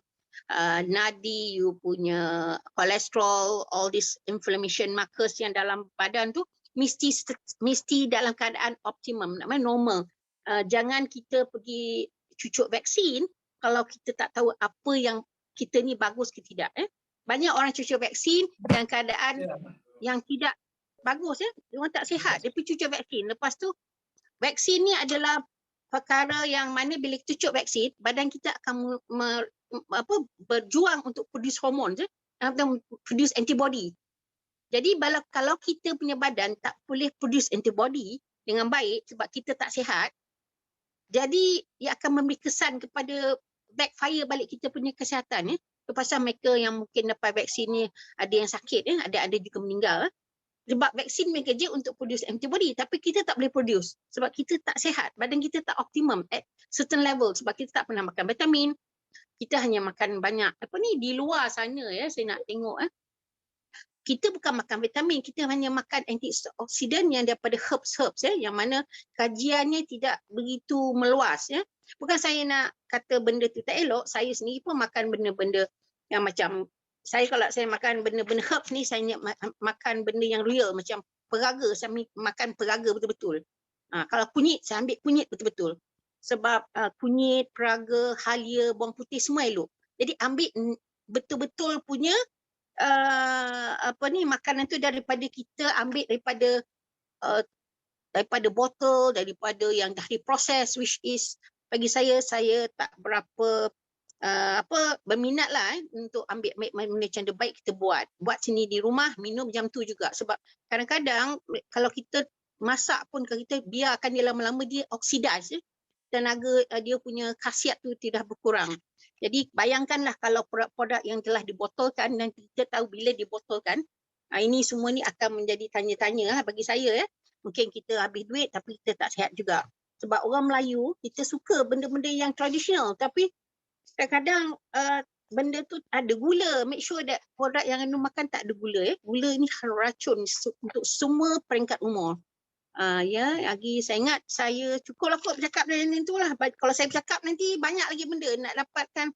nadi, you punya kolesterol, all this inflammation markers yang dalam badan tu mesti dalam keadaan optimum, namanya normal. Jangan kita pergi cucuk vaksin kalau kita tak tahu apa yang kita ni bagus ke tidak. Banyak orang cucuk vaksin dalam keadaan yang tidak bagus ya. Orang tak sihat, dia pergi cucuk vaksin. Lepas tu vaksin ni adalah perkara yang mana bila kita cucuk vaksin, badan kita akan berjuang untuk produce hormon, produce antibody. Jadi kalau kita punya badan tak boleh produce antibody dengan baik sebab kita tak sihat, jadi ia akan memberi kesan kepada backfire balik kita punya kesihatan. Itu pasal mereka yang mungkin dapat vaksin ni ada yang sakit, ada juga meninggal. Sebab vaksin bekerja untuk produce antibody, tapi kita tak boleh produce sebab kita tak sihat, badan kita tak optimum at certain level sebab kita tak pernah makan vitamin. Kita hanya makan banyak di luar sana ya, saya nak tengok kita bukan makan vitamin, kita hanya makan antioksidan yang daripada herbs ya, yang mana kajiannya tidak begitu meluas ya. Bukan saya nak kata benda tu tak elok, saya sendiri pun makan benda-benda yang macam kalau saya makan benda-benda herbs ni, saya makan benda yang real macam peraga, saya makan peraga betul-betul. Kalau kunyit, saya ambil kunyit betul-betul. Sebab kunyit, peraga, halia, bawang putih semua elok. Jadi ambil betul-betul punya makanan tu daripada kita ambil daripada daripada botol, daripada yang dah diproses, which is bagi saya tak berapa berminat lah untuk ambil benda macam tu. Baik kita buat sini di rumah, minum jam tu juga. Sebab kadang-kadang kalau kita masak pun, kalau kita biarkan dia lama-lama, dia oksidas, tenaga dia punya khasiat tu tidak berkurang. Jadi bayangkanlah kalau produk-produk yang telah dibotolkan dan kita tahu bila dibotolkan, ini semua ni akan menjadi tanya-tanya lah bagi saya. Mungkin kita habis duit tapi kita tak sihat juga. Sebab orang Melayu, kita suka benda-benda yang tradisional, tapi kadang-kadang benda tu ada gula. Make sure that produk yang anda makan tak ada gula. Gula ni racun untuk semua peringkat umur. Lagi saya ingat, saya cukuplah kot bercakap dengan tu lah. Kalau saya bercakap nanti banyak lagi benda nak dapatkan.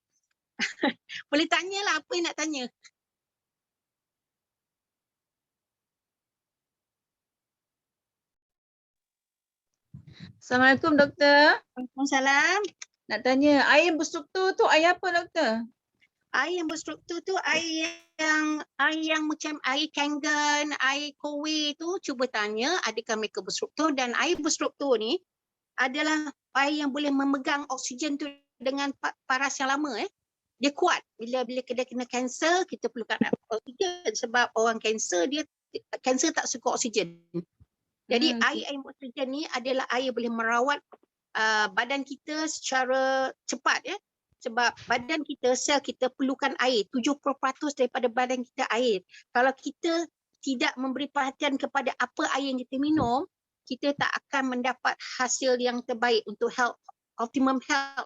Boleh tanyalah apa yang nak tanya. Assalamualaikum doktor. Waalaikumsalam. Nak tanya, air berstruktur tu air apa doktor? Air yang berstruktur tu air yang macam air Kangen, air Kowe tu, cuba tanya adakah mereka berstruktur. Dan air berstruktur ni adalah air yang boleh memegang oksigen tu dengan paras yang lama. Dia kuat. Bila dia kena kanser, kita perlukan oksigen sebab orang kanser tak suka oksigen. Jadi air oksigen ni adalah air boleh merawat badan kita secara cepat sebab badan kita, sel kita perlukan air. 70% daripada badan kita air. Kalau kita tidak memberi perhatian kepada apa air yang kita minum, kita tak akan mendapat hasil yang terbaik untuk health, optimum health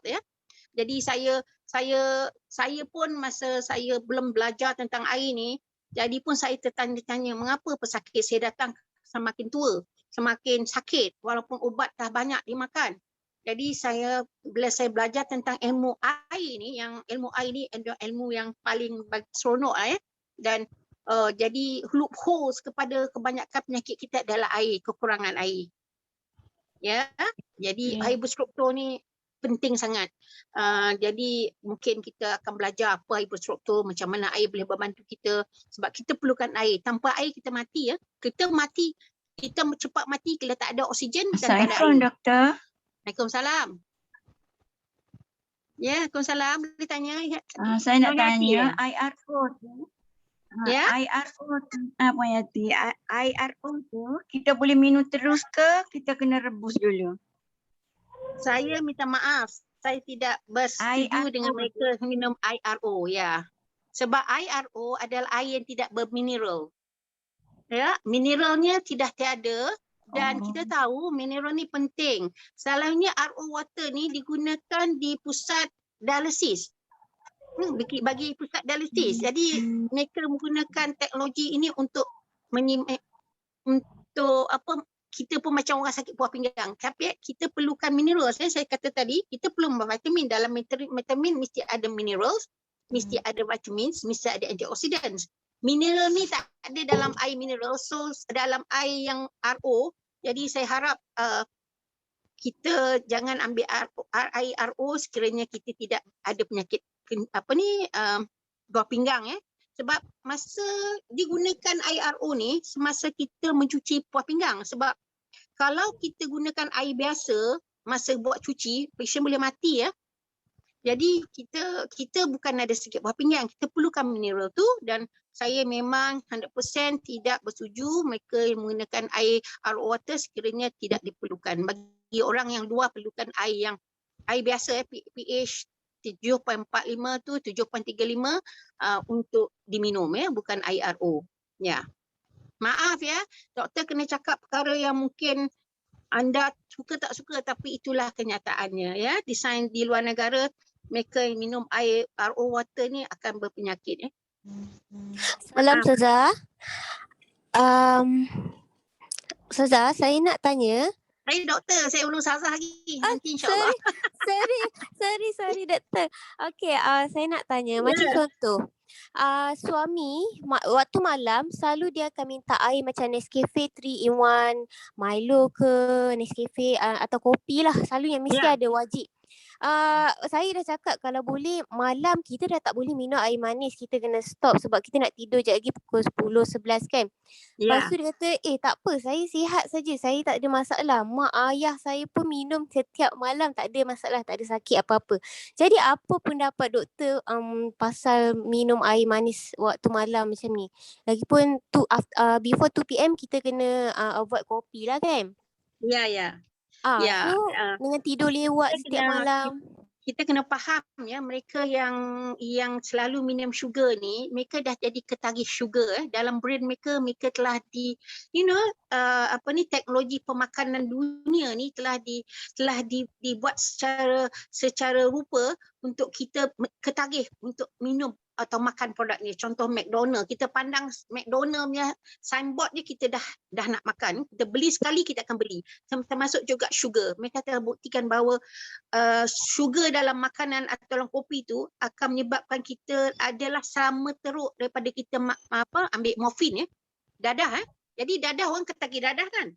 Jadi saya pun masa saya belum belajar tentang air ni, jadi pun saya tertanya-tanya mengapa pesakit saya datang semakin tua, semakin sakit walaupun ubat dah banyak dimakan. Jadi bila saya belajar tentang ilmu air ni, yang ilmu air ni adalah ilmu yang paling seronok dan jadi loopholes kepada kebanyakan penyakit kita adalah air, kekurangan air. Jadi air berstruktur ni penting sangat. Jadi mungkin kita akan belajar apa air berstruktur, macam mana air boleh membantu kita, sebab kita perlukan air. Tanpa air kita mati Kita mati, kita cepat mati kalau tak ada oksigen dan tak ada air. Assalamualaikum doktor. Waalaikumsalam. Waalaikumsalam. Boleh tanya? Saya nak tanya IRO tu. IRO tu Puan Yati. IRO tu kita boleh minum terus ke kita kena rebus dulu? Saya minta maaf. Saya tidak bersetuju dengan mereka minum IRO. Sebab IRO adalah air yang tidak bermineral. Mineralnya tidak tiada. Dan kita tahu mineral ni penting. Selalunya RO water ni digunakan di pusat dialisis. Bagi pusat dialisis. Jadi mereka menggunakan teknologi ini untuk kita pun macam orang sakit buah pinggang. Tapi kita perlukan mineral. Saya kata tadi, kita perlu vitamin. Dalam vitamin mesti ada minerals, mesti ada vitamins, mesti ada antioxidants. Mineral ni tak ada dalam air mineral, so dalam air yang RO. Jadi saya harap kita jangan ambil air RO sekiranya kita tidak ada penyakit buah pinggang sebab masa digunakan air RO ni semasa kita mencuci buah pinggang. Sebab kalau kita gunakan air biasa masa buat cuci, pasien boleh mati Jadi kita bukan ada sikit buah pinggang, kita perlukan mineral tu. Dan saya memang 100% tidak bersetuju mereka menggunakan air RO water sekiranya tidak diperlukan. Bagi orang yang luar perlukan air biasa pH 7.45 tu 7.35 untuk diminum bukan air RO. Maaf doktor kena cakap perkara yang mungkin anda suka tak suka, tapi itulah kenyataannya Desain di luar negara, mereka yang minum air RO water ni akan berpenyakit Salam Ustazah. Ustazah, saya nak tanya. Saya doktor, saya belum Ustazah lagi. Nanti insyaAllah. Sorry doktor. Okey, saya nak tanya macam contoh. Suami waktu malam selalu dia akan minta air macam Nescafe 3 in 1, Milo ke Nescafe atau kopi lah, selalu yang mesti ada wajib. Saya dah cakap kalau boleh malam kita dah tak boleh minum air manis. Kita kena stop sebab kita nak tidur je lagi pukul 10, 11 kan. Lepas Ya. tu dia kata, tak apa, saya sihat saja. Saya tak ada masalah. Mak ayah saya pun minum setiap malam, tak ada masalah, tak ada sakit apa-apa. Jadi apa pendapat doktor pasal minum air manis waktu malam macam ni? Lagipun before 2 PM kita kena avoid kopi lah kan? Ya. Ya. So dengan tidur lewat Kita setiap kena- malam. Kita kena faham ya, mereka yang selalu minum sugar ni, mereka dah jadi ketagih sugar dalam brain mereka telah teknologi pemakanan dunia ni telah dibuat secara rupa untuk kita ketagih untuk minum atau makan produk ni. Contoh McDonald, kita pandang McDonald punya signboard je kita dah nak makan. Kita beli sekali kita akan beli. Termasuk juga sugar. Mereka telah buktikan bahawa sugar dalam makanan atau dalam kopi tu akan menyebabkan kita adalah sama teruk daripada kita ambil morfin ya. Dadah Jadi dadah, orang ketagih dadah kan.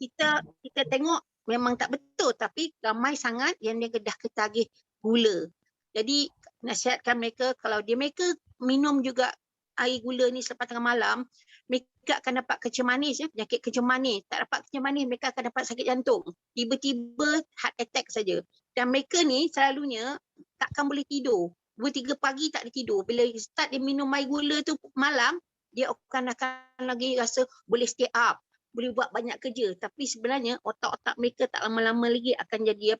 Kita tengok memang tak betul, tapi ramai sangat yang dia dah ketagih gula. Jadi nasihatkan mereka kalau mereka minum juga air gula ni selepas tengah malam, mereka akan dapat kencing manis penyakit kencing manis. Tak dapat kencing manis, mereka akan dapat sakit jantung. Tiba-tiba heart attack saja. Dan mereka ni selalunya takkan boleh tidur. 2-3 pagi tak boleh tidur. Bila start dia minum air gula tu malam, dia akan lagi rasa boleh stay up, boleh buat banyak kerja. Tapi sebenarnya otak-otak mereka tak lama-lama lagi akan jadi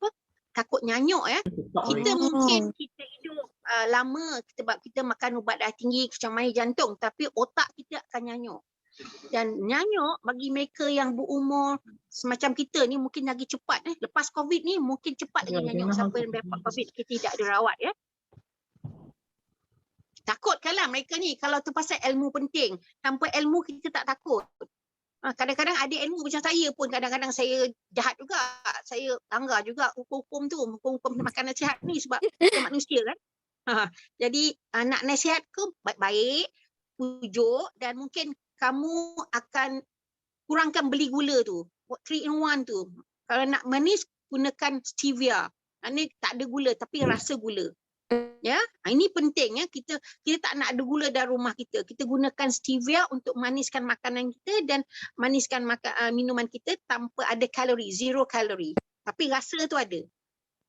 takut nyanyuk ya. Kita mungkin kita hidup lama sebab kita makan ubat darah tinggi, kencing manis, jantung, tapi otak kita akan nyanyuk. Dan nyanyuk bagi mereka yang berumur semacam kita ni mungkin lagi cepat lepas COVID ni mungkin cepat lagi nyanyuk siapa yang dapat COVID kita tidak dirawat ya. Takutkanlah mereka ni kalau tu pasal ilmu penting. Tanpa ilmu kita tak takut. Kadang-kadang ada ilmu macam saya pun kadang-kadang saya jahat juga. Saya langgar juga hukum-hukum tu, hukum-hukum makanan sihat ni sebab kita manusia kan. Jadi nak nasihat ke baik-baik, pujuk dan mungkin kamu akan kurangkan beli gula tu. 3 in 1 tu. Kalau nak manis gunakan stevia. Ini tak ada gula tapi rasa gula. Ya, ini penting ya. Kita tak nak ada gula dalam rumah kita. Kita gunakan stevia untuk maniskan makanan kita dan maniskan minuman kita tanpa ada kalori, 0 kalori. Tapi rasa tu ada.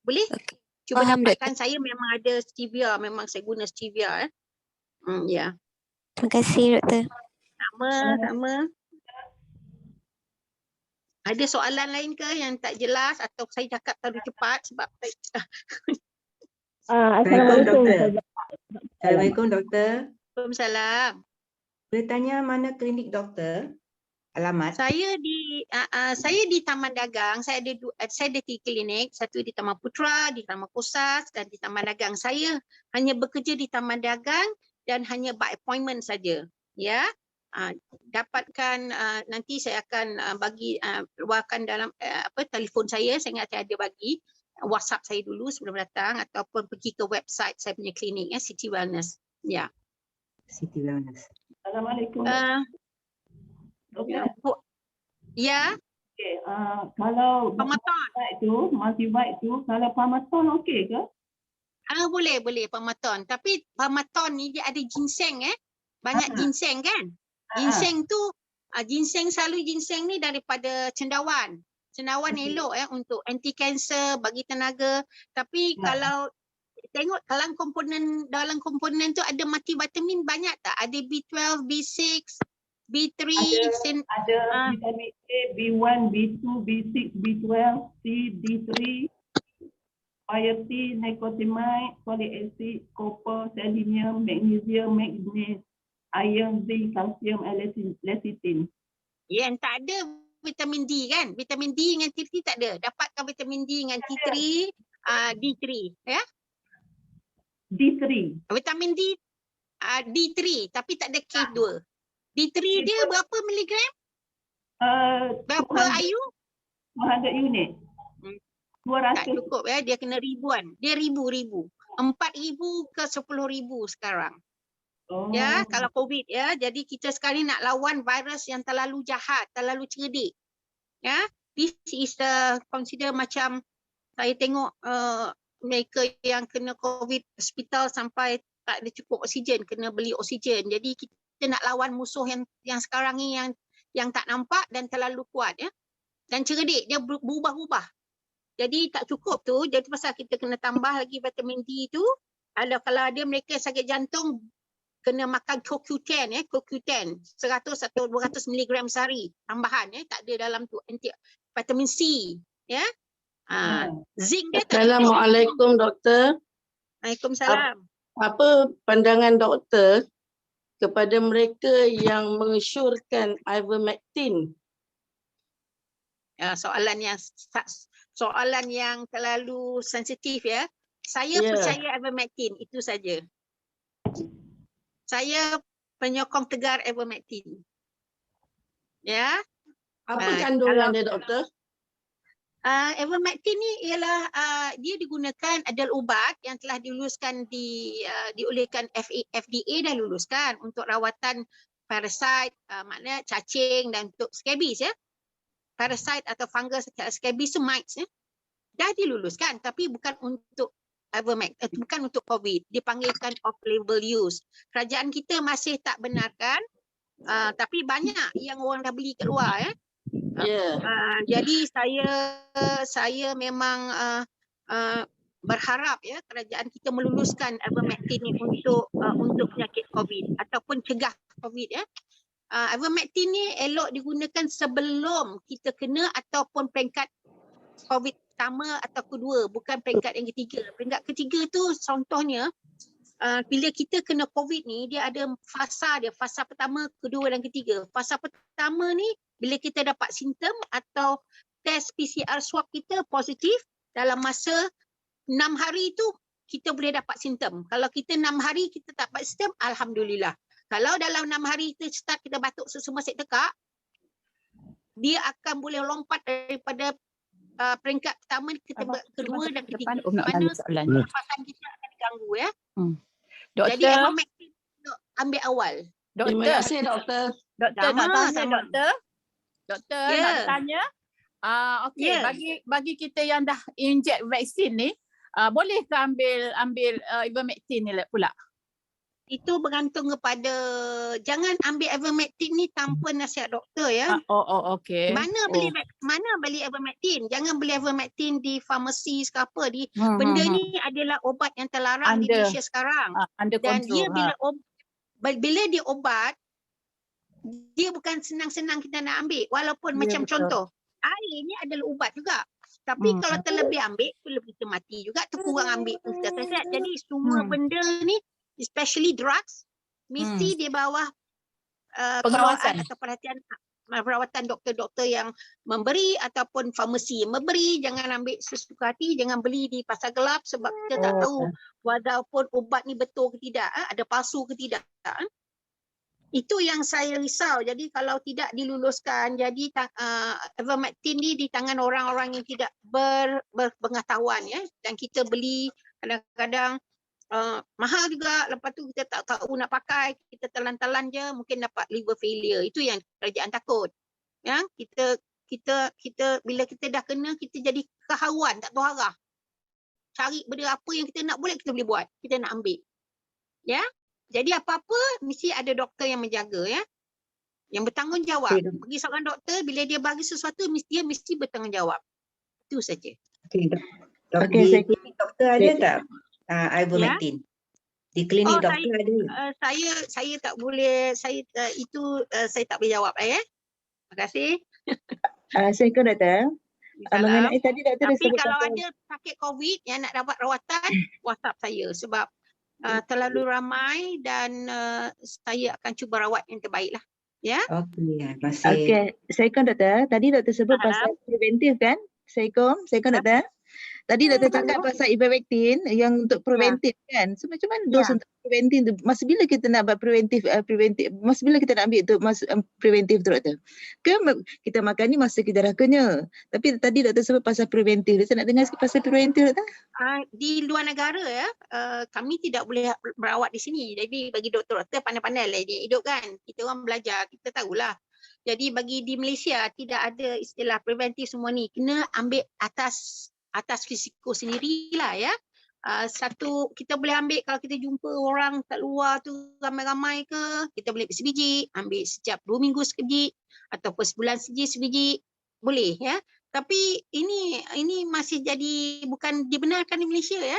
Boleh? Okay. Cuba Faham, dapatkan saya memang ada stevia, memang saya guna stevia ya. Terima kasih doktor. Sama. Ada soalan lain ke yang tak jelas atau saya cakap terlalu cepat sebab Assalamualaikum doktor. Assalamualaikum doktor. Waalaikumsalam. Boleh tanya mana klinik doktor? Alamat. Saya di Taman Dagang. Saya ada 3 klinik, satu di Taman Putra, di Taman Kosas dan di Taman Dagang. Saya hanya bekerja di Taman Dagang dan hanya by appointment saja. Ya. Dapatkan nanti saya akan bagi keluarkan dalam telefon saya ingat saya ada bagi WhatsApp saya dulu sebelum datang ataupun pergi ke website saya punya klinik City Wellness. Ya. City Wellness. Assalamualaikum. Ya. Okay, kalau Pematon. multivite tu kalau pematon okey ke? Boleh pematon. Tapi pematon ni dia ada ginseng Banyak ginseng kan? Ginseng tu ginseng ni daripada cendawan. Cendawan elok untuk anti kanser, bagi tenaga. Tapi kalau tengok dalam komponen tu ada multivitamin banyak tak? Ada B12, B6, B3, Ada vitamin A, B1, B2, B6, B12, C, D3, biotin, nicotinamide, folic acid, copper, selenium, magnesium, manganese, iron, zinc, calcium, lecithin. Yang tak ada vitamin D kan? Vitamin D dengan T3 tak ada. Dapatkan vitamin D dengan T3, D3 ya? D3. Vitamin D D3 tapi tak ada K2. D3 dia berapa miligram? Berapa IU? 200 unit. Tak 200. cukup dia kena ribuan. Dia ribu. 4,000 ke 10,000 sekarang. Ya, kalau COVID Jadi kita sekarang nak lawan virus yang terlalu jahat, terlalu cerdik. Ya, this is consider macam saya tengok mereka yang kena COVID hospital sampai tak ada cukup oksigen, kena beli oksigen. Jadi kita nak lawan musuh yang sekarang ni yang tak nampak dan terlalu kuat ya. Dan cerdik, dia berubah-ubah. Jadi tak cukup tu, jadi pasal kita kena tambah lagi vitamin D tu. Kalau dia mereka sakit jantung, kena makan CoQ10 ya, CoQ10 100 atau 200 mg sehari tambahan ya, tak ada dalam tu anti vitamin C ya. Zinc dia tak ada. Assalamualaikum doktor. Waalaikumsalam. Apa pandangan doktor kepada mereka yang mengesyorkan ivermectin? Soalan yang terlalu sensitif ya. Saya percaya ivermectin, itu saja. Saya penyokong tegar ivermectin. Ya. Apa kandungan dia doktor? Ivermectin ni ialah dia digunakan adalah ubat yang telah diluluskan diolehkan FDA dah luluskan untuk rawatan parasit, maknanya cacing dan untuk scabies ya. Parasit atau fungus scabies tu mites ya. Dah diluluskan tapi bukan untuk ivermectin, bukan untuk COVID. Dipanggilkan off-label use. Kerajaan kita masih tak benarkan, tapi banyak yang orang dah beli kat luar ya. Jadi saya memang berharap ya kerajaan kita meluluskan ivermectin ni untuk penyakit COVID ataupun cegah COVID ya. Ivermectin ni elok digunakan sebelum kita kena ataupun peringkat COVID pertama atau kedua, bukan peringkat yang ketiga. Peringkat ketiga tu contohnya bila kita kena COVID ni dia ada fasa dia, fasa pertama, kedua dan ketiga. Fasa pertama ni bila kita dapat simptom atau test PCR swab kita positif dalam masa 6 hari tu kita boleh dapat simptom. Kalau kita 6 hari kita tak dapat simptom, alhamdulillah. Kalau dalam 6 hari kita start kita batuk sesama sek tekak, dia akan boleh lompat daripada peringkat pertama kita kedua dan ketiga. Mana pernafasan kita akan diganggu ya. Doktor, jadi ivermectin ambil awal. Terima kasih doktor. Doktor nak tanya sama. doktor. Doktor nak tanya. Okey, bagi kita yang dah inject vaksin ni, boleh ke ambil ivermectin ni pula? Itu bergantung kepada, jangan ambil ivermectin ni tanpa nasihat doktor ya. Okey. Mana beli ivermectin? Jangan beli ivermectin di farmasi ke apa di benda ni adalah obat yang terlarang di Malaysia sekarang. Dan dia bila dia obat, dia bukan senang-senang kita nak ambil walaupun macam contoh air ni adalah ubat juga. Tapi kalau terlebih ambil, terlebih kita mati juga, tu kurang ambil tu kita sihat. Jadi semua benda ni especially drugs mesti di bawah pengawasan atau perhatian perawatan doktor-doktor yang memberi ataupun farmasi yang memberi. Jangan ambil sesuka hati, jangan beli di pasar gelap sebab kita tak tahu walaupun ubat ni betul ke tidak, ada palsu ke tidak. Itu yang saya risau. Jadi kalau tidak diluluskan, jadi ivermectin ni di tangan orang-orang yang tidak berpengetahuan ya, dan kita beli kadang-kadang mahal juga, lepas tu kita tak tahu nak pakai, kita telan-telan je, mungkin dapat liver failure. Itu yang kerajaan takut. Ya, kita bila kita dah kena, kita jadi keharuan, tak tahu arah. Cari benda apa yang kita nak boleh, kita boleh buat. Kita nak ambil. Ya. Jadi apa-apa mesti ada doktor yang menjaga ya. Yang bertanggungjawab. Bagi seorang doktor bila dia bagi sesuatu dia mesti bertanggungjawab. Itu saja. Okey. Di klinik doktor ada tak ivermectin? Di klinik doktor ada. Saya tak boleh, saya tak boleh jawab ya. Terima kasih. Assalamualaikum doktor. Mengenai tadi doktor dah Tapi sebut kalau ada sakit COVID yang nak dapat rawatan, WhatsApp saya sebab terlalu ramai dan saya akan cuba rawat yang terbaik lah. Ya. Okey, terima kasih. Okey, Assalamualaikum doktor. Tadi doktor sebut pasal preventif kan? Assalamualaikum doktor. Tadi doktor cakap pasal ivermectin yang untuk preventif kan. So macam mana dos untuk preventif tu? Masa bila kita nak buat preventif, masa bila kita nak ambil tu preventif tu doktor? Ke kita makan ni masa kita dah kenyang. Tapi tadi doktor sebut pasal preventif. Saya nak dengar sikit pasal preventif doktor. Di luar negara ya, kami tidak boleh merawat di sini. Jadi bagi doktor-doktor pandai-pandai lah dia hidup kan. Kita orang belajar, kita tahulah. Jadi bagi di Malaysia tidak ada istilah preventif semua ni. Kena ambil atas risiko sendirilah ya. satu kita boleh ambil kalau kita jumpa orang kat luar tu ramai-ramai ke, kita boleh sebiji, ambil setiap 2 minggu sebiji ataupun sebulan sebiji, boleh ya. Tapi ini masih jadi bukan dibenarkan di Malaysia ya.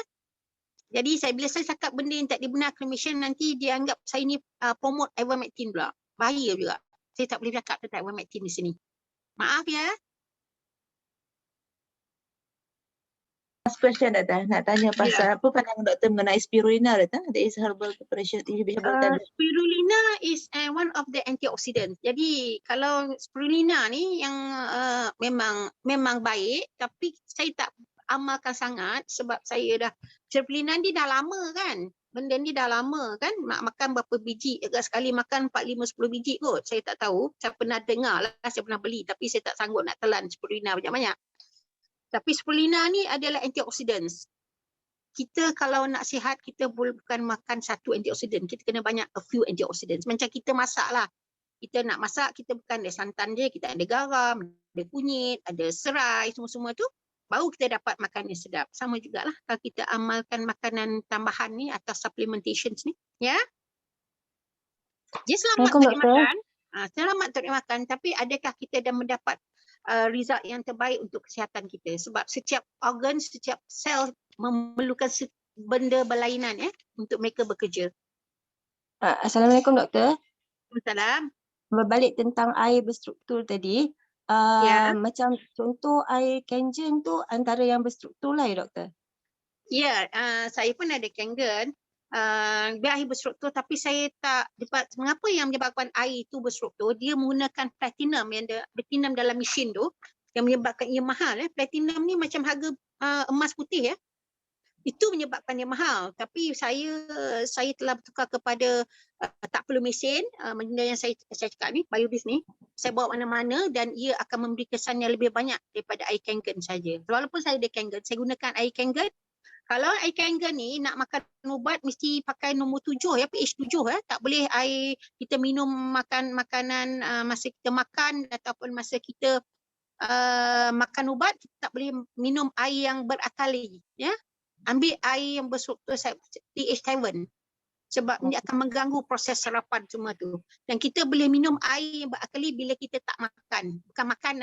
Jadi bila saya cakap benda yang tak dibenarkan di Malaysia, nanti dia anggap saya ni promote ivermectin pula. Bahaya juga. Saya tak boleh cakap tentang ivermectin di sini. Maaf ya. Last question, Doktor. Nak tanya pasal apa pandangan doktor mengenai spirulina, Doktor? That is herbal preparation. Spirulina is one of the antioxidant. Jadi kalau spirulina ni yang memang baik, tapi saya tak amalkan sangat sebab saya dah spirulina ni dah lama kan. Benda ni dah lama kan. Makan berapa biji? Agak sekali makan 4, 5, 10 biji kot. Saya tak tahu. Saya pernah dengar lah, saya pernah beli tapi saya tak sanggup nak telan spirulina banyak-banyak. Tapi spirulina ni adalah antioxidants. Kita kalau nak sihat, kita bukan makan satu antioksidan. Kita kena banyak a few antioxidants. Macam kita masak lah. Kita nak masak, kita bukan ada santan je. Kita ada garam, ada kunyit, ada serai, semua-semua tu. Baru kita dapat makan yang sedap. Sama jugalah kalau kita amalkan makanan tambahan ni atau supplementations ni. Ya. Jadi selamat untuk dimakan. Selamat untuk dimakan. Tapi adakah kita dah mendapat result yang terbaik untuk kesihatan kita? Sebab setiap organ, setiap sel memerlukan benda berlainan untuk mereka bekerja. Assalamualaikum doktor. Waalaikumsalam. Berbalik tentang air berstruktur tadi, macam contoh air Kangen tu antara yang berstruktur lah ya doktor? Ya, saya pun ada Kangen. Dia air berstruktur tapi saya tak dapat mengapa yang menyebabkan air itu berstruktur. Dia menggunakan platinum platinum dalam mesin tu yang menyebabkan ia mahal. Platinum ni macam harga emas putih ya. Itu menyebabkan dia mahal. Tapi saya telah bertukar kepada tak perlu mesin, benda yang saya cakap ni, biobis ni. Saya bawa mana-mana dan ia akan memberi kesan yang lebih banyak daripada air Kangen saja. Walaupun saya ada Kangen, saya gunakan air Kangen. Kalau air Kangen ni nak makan ubat mesti pakai nombor 7 ya, pH 7 ya. Tak boleh air kita minum makanan masa kita makan ataupun masa kita makan ubat, kita tak boleh minum air yang berakali ya. Ambil air yang berstruktur pH 7 sebab dia akan mengganggu proses sarapan semua tu. Dan kita boleh minum air yang berakali bila kita tak makan. Bukan makan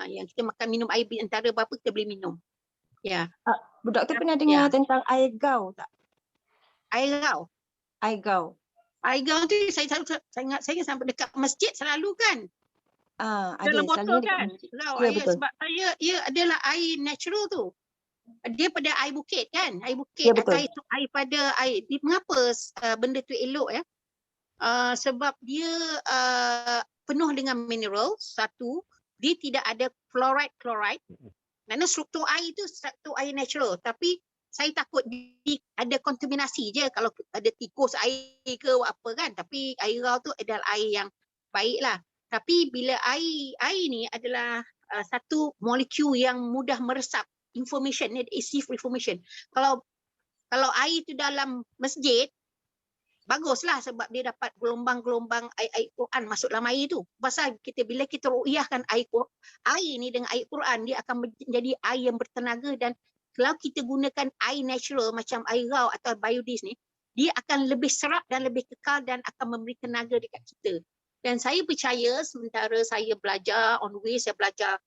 yang kita makan minum air antara berapa kita boleh minum. Ya. Doktor pernah dengar tentang air gau tak? Air gau? Air gau. Air gau tu saya ingat saya sampai dekat masjid selalu kan. Ada dalam botol kan. Ya, betul. Sebab ia adalah air natural tu. Dia pada air bukit kan. Air bukit ya, atau air pada air. Mengapa benda tu elok ya? Sebab dia penuh dengan mineral. Satu, dia tidak ada fluoride. Kerana struktur air tu struktur air natural. Tapi saya takut ada kontaminasi je kalau ada tikus air ke apa kan. Tapi air gau tu adalah air yang baik lah. Tapi bila air ni adalah satu molekul yang mudah meresap information, receive information. Kalau air tu dalam masjid, baguslah sebab dia dapat gelombang-gelombang air Quran masuk dalam air tu. Pasal bila kita ru'yahkan air ni dengan air Quran, dia akan menjadi air yang bertenaga. Dan kalau kita gunakan air natural macam air gau atau biodis ni, dia akan lebih serap dan lebih kekal dan akan memberi tenaga dekat kita. Dan saya percaya sementara saya belajar on the way, saya belajar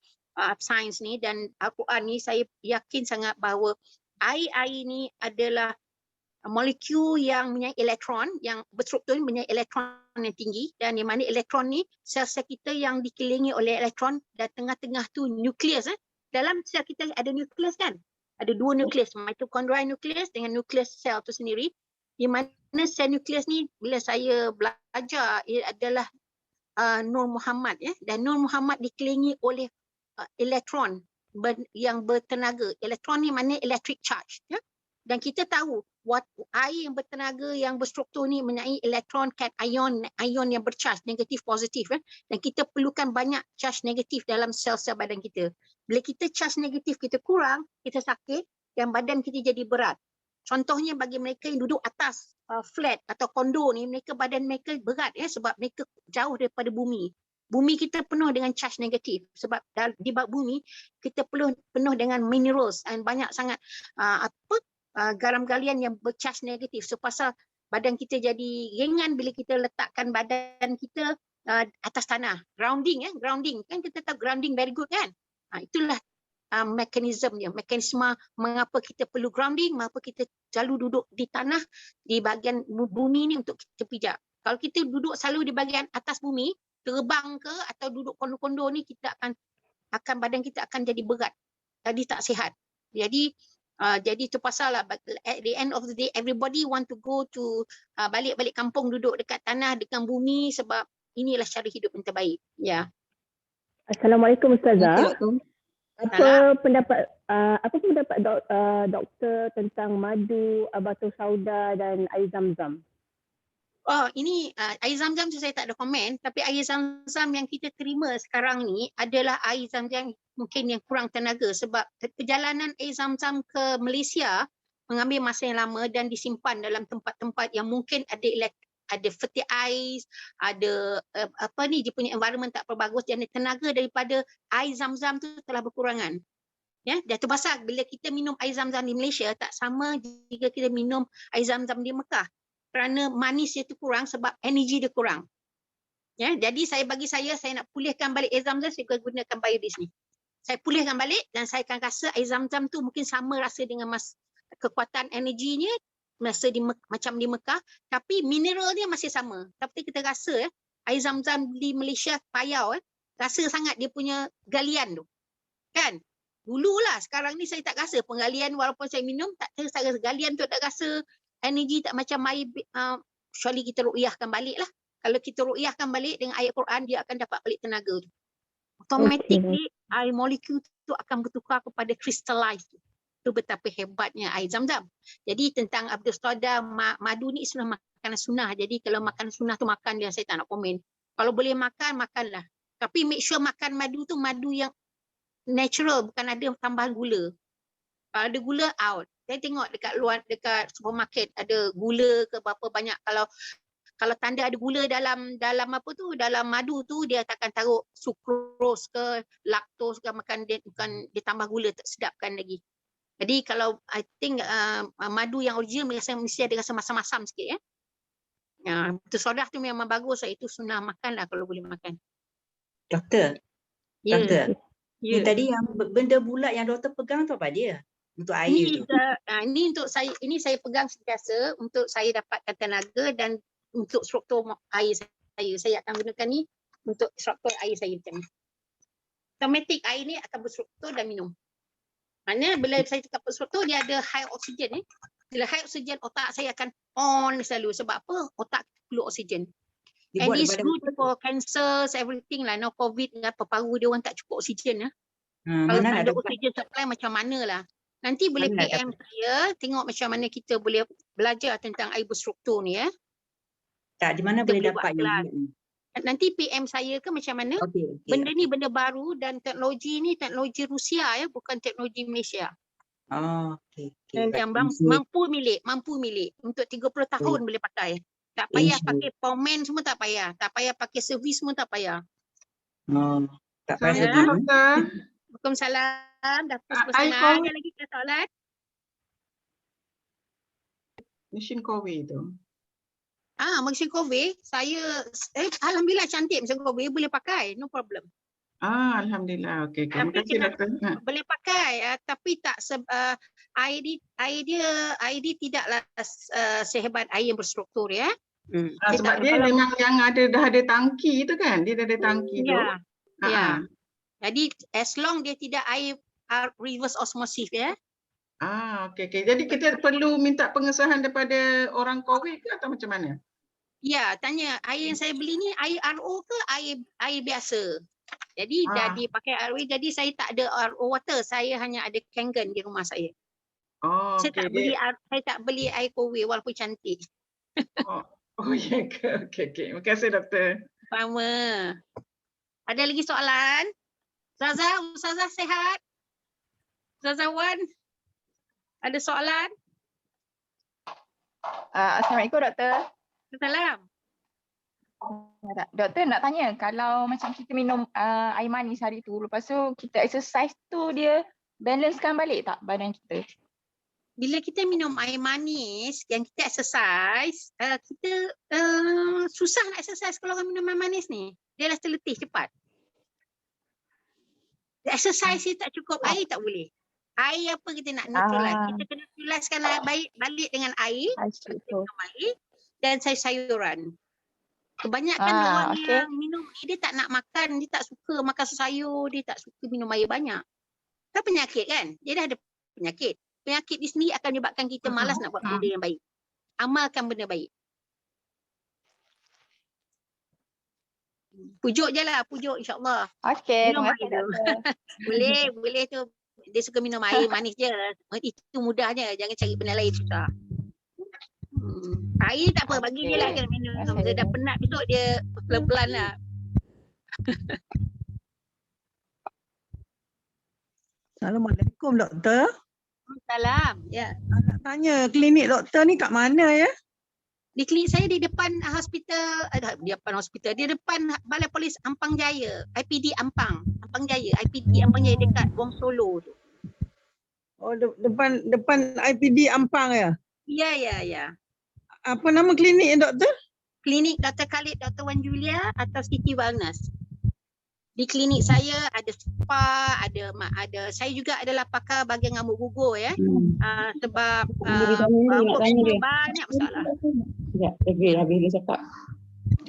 sains ni dan Al-Quran ni, saya yakin sangat bahawa air ni adalah molekul yang mempunyai elektron, yang berstruktur mempunyai elektron yang tinggi, dan di mana elektron ni sel-sel kita yang dikelilingi oleh elektron dan tengah-tengah tu nukleus. Dalam sel kita ada nukleus kan? Ada 2 nukleus, mitochondrial nukleus dengan nukleus sel tu sendiri. Di mana sel nukleus ni bila saya belajar ia adalah Nur Muhammad ya, dan Nur Muhammad dikelilingi oleh elektron yang bertenaga. Elektron ni maknanya electric charge ya. Dan kita tahu air yang bertenaga yang berstruktur ni mempunyai elektron, ion yang bercharge negatif positif kan. Dan kita perlukan banyak charge negatif dalam sel-sel badan kita. Bila kita charge negatif kita kurang, kita sakit dan badan kita jadi berat. Contohnya bagi mereka yang duduk atas flat atau kondo ni, badan mereka berat ya sebab mereka jauh daripada bumi. Bumi kita penuh dengan charge negatif sebab di bawah bumi kita penuh dengan minerals dan banyak sangat garam galian yang bercas negatif. So pasal badan kita jadi ringan bila kita letakkan badan kita atas tanah. Grounding kan kita tahu grounding very good kan. Itulah mekanisme mengapa kita perlu grounding, mengapa kita selalu duduk di tanah di bahagian bumi ni untuk kita pijak. Kalau kita duduk selalu di bahagian atas bumi, terbang ke atau duduk kondo-kondo ni, kita akan badan kita akan jadi berat. Jadi tak sihat. Jadi itu pasal lah, at the end of the day everybody want to go to balik kampung, duduk dekat tanah dengan bumi, sebab inilah cara hidup yang terbaik. Ya. Assalamualaikum Ustazah. Salam. Apa pendapat doktor tentang madu, batu sauda dan air zam-zam? Ini air zam-zam tu saya tak ada komen, tapi air zam-zam yang kita terima sekarang ni adalah air zam-zam mungkin yang kurang tenaga, sebab perjalanan air zam-zam ke Malaysia mengambil masa yang lama dan disimpan dalam tempat-tempat yang mungkin ada peti ais, ada dia punya environment tak berbagus, dan tenaga daripada air zam-zam tu telah berkurangan. Ya, dan tu pasal bila kita minum air zam-zam di Malaysia tak sama jika kita minum air zam-zam di Mekah. Kerana manis dia tu kurang sebab energi dia kurang. Ya, jadi saya nak pulihkan balik air zam-zam, saya gunakan biodies ni. Saya pulihkan balik dan saya akan rasa air zam-zam tu mungkin sama rasa dengan kekuatan energinya macam di Mekah, tapi mineral dia masih sama. Tapi kita rasa air zam-zam di Malaysia payau, rasa sangat dia punya galian tu. Kan? Dululah, sekarang ni saya tak rasa penggalian, walaupun saya minum tak rasa galian tu, tak rasa energi tak macam air, kecuali kita ruqyahkan balik lah. Kalau kita ruqyahkan balik dengan ayat Quran, dia akan dapat balik tenaga tu. Automatically air molekul tu akan bertukar kepada crystallize tu. Itu betapa hebatnya air zam-zam. Jadi tentang Abdul Stoda, madu ni sudah makanan sunnah. Jadi kalau makan sunnah tu makan dia, saya tak nak komen. Kalau boleh makan, makanlah. Tapi make sure makan madu tu madu yang natural, bukan ada tambahan gula. Kalau ada gula, out. Saya tengok dekat supermarket ada gula ke berapa banyak. Kalau tanda ada gula dalam madu tu, dia takkan taruh sukrose ke laktos ke, makan dia bukan dia tambah gula, tak sedapkan lagi. Jadi kalau I think madu yang original mesti ada rasa masam-masam sikit ya. Betul sodah tu memang bagus, itu sunnah makan lah kalau boleh makan. Doktor. Ya. Doktor. Ni tadi yang benda bulat yang doktor pegang tu apa dia? Untuk air tu. Ini saya pegang sentiasa untuk saya dapatkan tenaga dan untuk struktur air saya. Saya akan gunakan ni untuk struktur air saya macam ni. Automatik air ni akan berstruktur dan minum. Maknanya bila saya cakap berstruktur, dia ada high oksigen. Bila high oksigen, otak saya akan on selalu. Sebab apa? Otak perlu oksigen. And it's good for cancer, everything lah. No COVID, paru dia orang tak cukup oksigen. Kalau tak ada oksigen supply macam mana lah. Nanti boleh PM saya, tengok macam mana kita boleh belajar tentang air berstruktur ni ya. Tak, di mana boleh dapat yang ni? Nanti PM saya ke macam mana? Benda ni benda baru dan teknologi ni teknologi Rusia ya, bukan teknologi Malaysia. Dan yang mampu milik untuk 30 tahun boleh pakai. Tak payah pakai pomen semua, tak payah. Tak payah pakai servis semua, tak payah. Tak payah. Waalaikumsalam. Dah pesanan. Ada lagi ke soalan? Mesin Kowe tu. Mesin Kowe, saya alhamdulillah cantik mesin Kowe, boleh pakai, no problem. Alhamdulillah. Okey. Terima kasih doktor. Boleh pakai, tapi tak air dia tidaklah sehebat air yang berstruktur ya. Sebab dia memang yang dah ada tangki tu kan, dia dah ada tangki tu. Ya. Jadi as long dia tidak air reverse osmosis ya. Okey. Jadi kita perlu minta pengesahan daripada orang Kowe ke atau macam mana? Ya, tanya air yang saya beli ni air RO ke air biasa. Jadi jadi pakai RO, jadi saya tak ada RO water, saya hanya ada Kangen di rumah saya. Saya tak beli air Kowe walaupun cantik. Ya ke? Okey. Terima kasih doktor. Sama. Ada lagi soalan? Ustazah sihat? Ustazah Wan? Ada soalan? Assalamualaikum doktor. Salam. Doktor nak tanya, kalau macam kita minum air manis hari tu, lepas tu kita exercise tu, dia balancekan balik tak badan kita? bila kita minum air manis, yang kita exercise, kita susah nak exercise kalau orang minum air manis ni. Dia rasa letih cepat. Exercise dia tak cukup, air tak boleh. Air apa kita nak neutralize? Kita kena neutralizekan balik dengan air, minum air dan sayur-sayuran. Kebanyakan orang yang minum ni, dia tak nak makan, dia tak suka makan sayur, dia tak suka minum air banyak. Kan penyakit kan? Dia dah ada penyakit. Penyakit di sendiri akan menyebabkan kita malas nak buat benda yang baik. Amalkan benda baik. Pujuk je lah, pujuk insyaAllah. Okey, terima kasih. Boleh tu. Dia suka minum air manis je. Itu mudahnya, jangan cari benda lain susah. Air tak apa, bagi dia lah kena minum. Dia dah penat besok dia pelan-pelan lah. Assalamualaikum doktor. Salam. Ya. Nak tanya klinik doktor ni kat mana ya? Di klinik saya di depan hospital, di depan Balai Polis Ampang Jaya, IPD Ampang Jaya, IPD Ampang Jaya dekat Wong Solo tu. Oh, depan IPD Ampang ya? Ya. Apa nama klinik doktor? Klinik Dr. Khalid, Dr. Wan Julia atau City Wellness. Di klinik saya ada spa, ada saya juga adalah pakar bahagian rambut gugur ya. Sebab rambut banyak masalah. Habis dia cakap.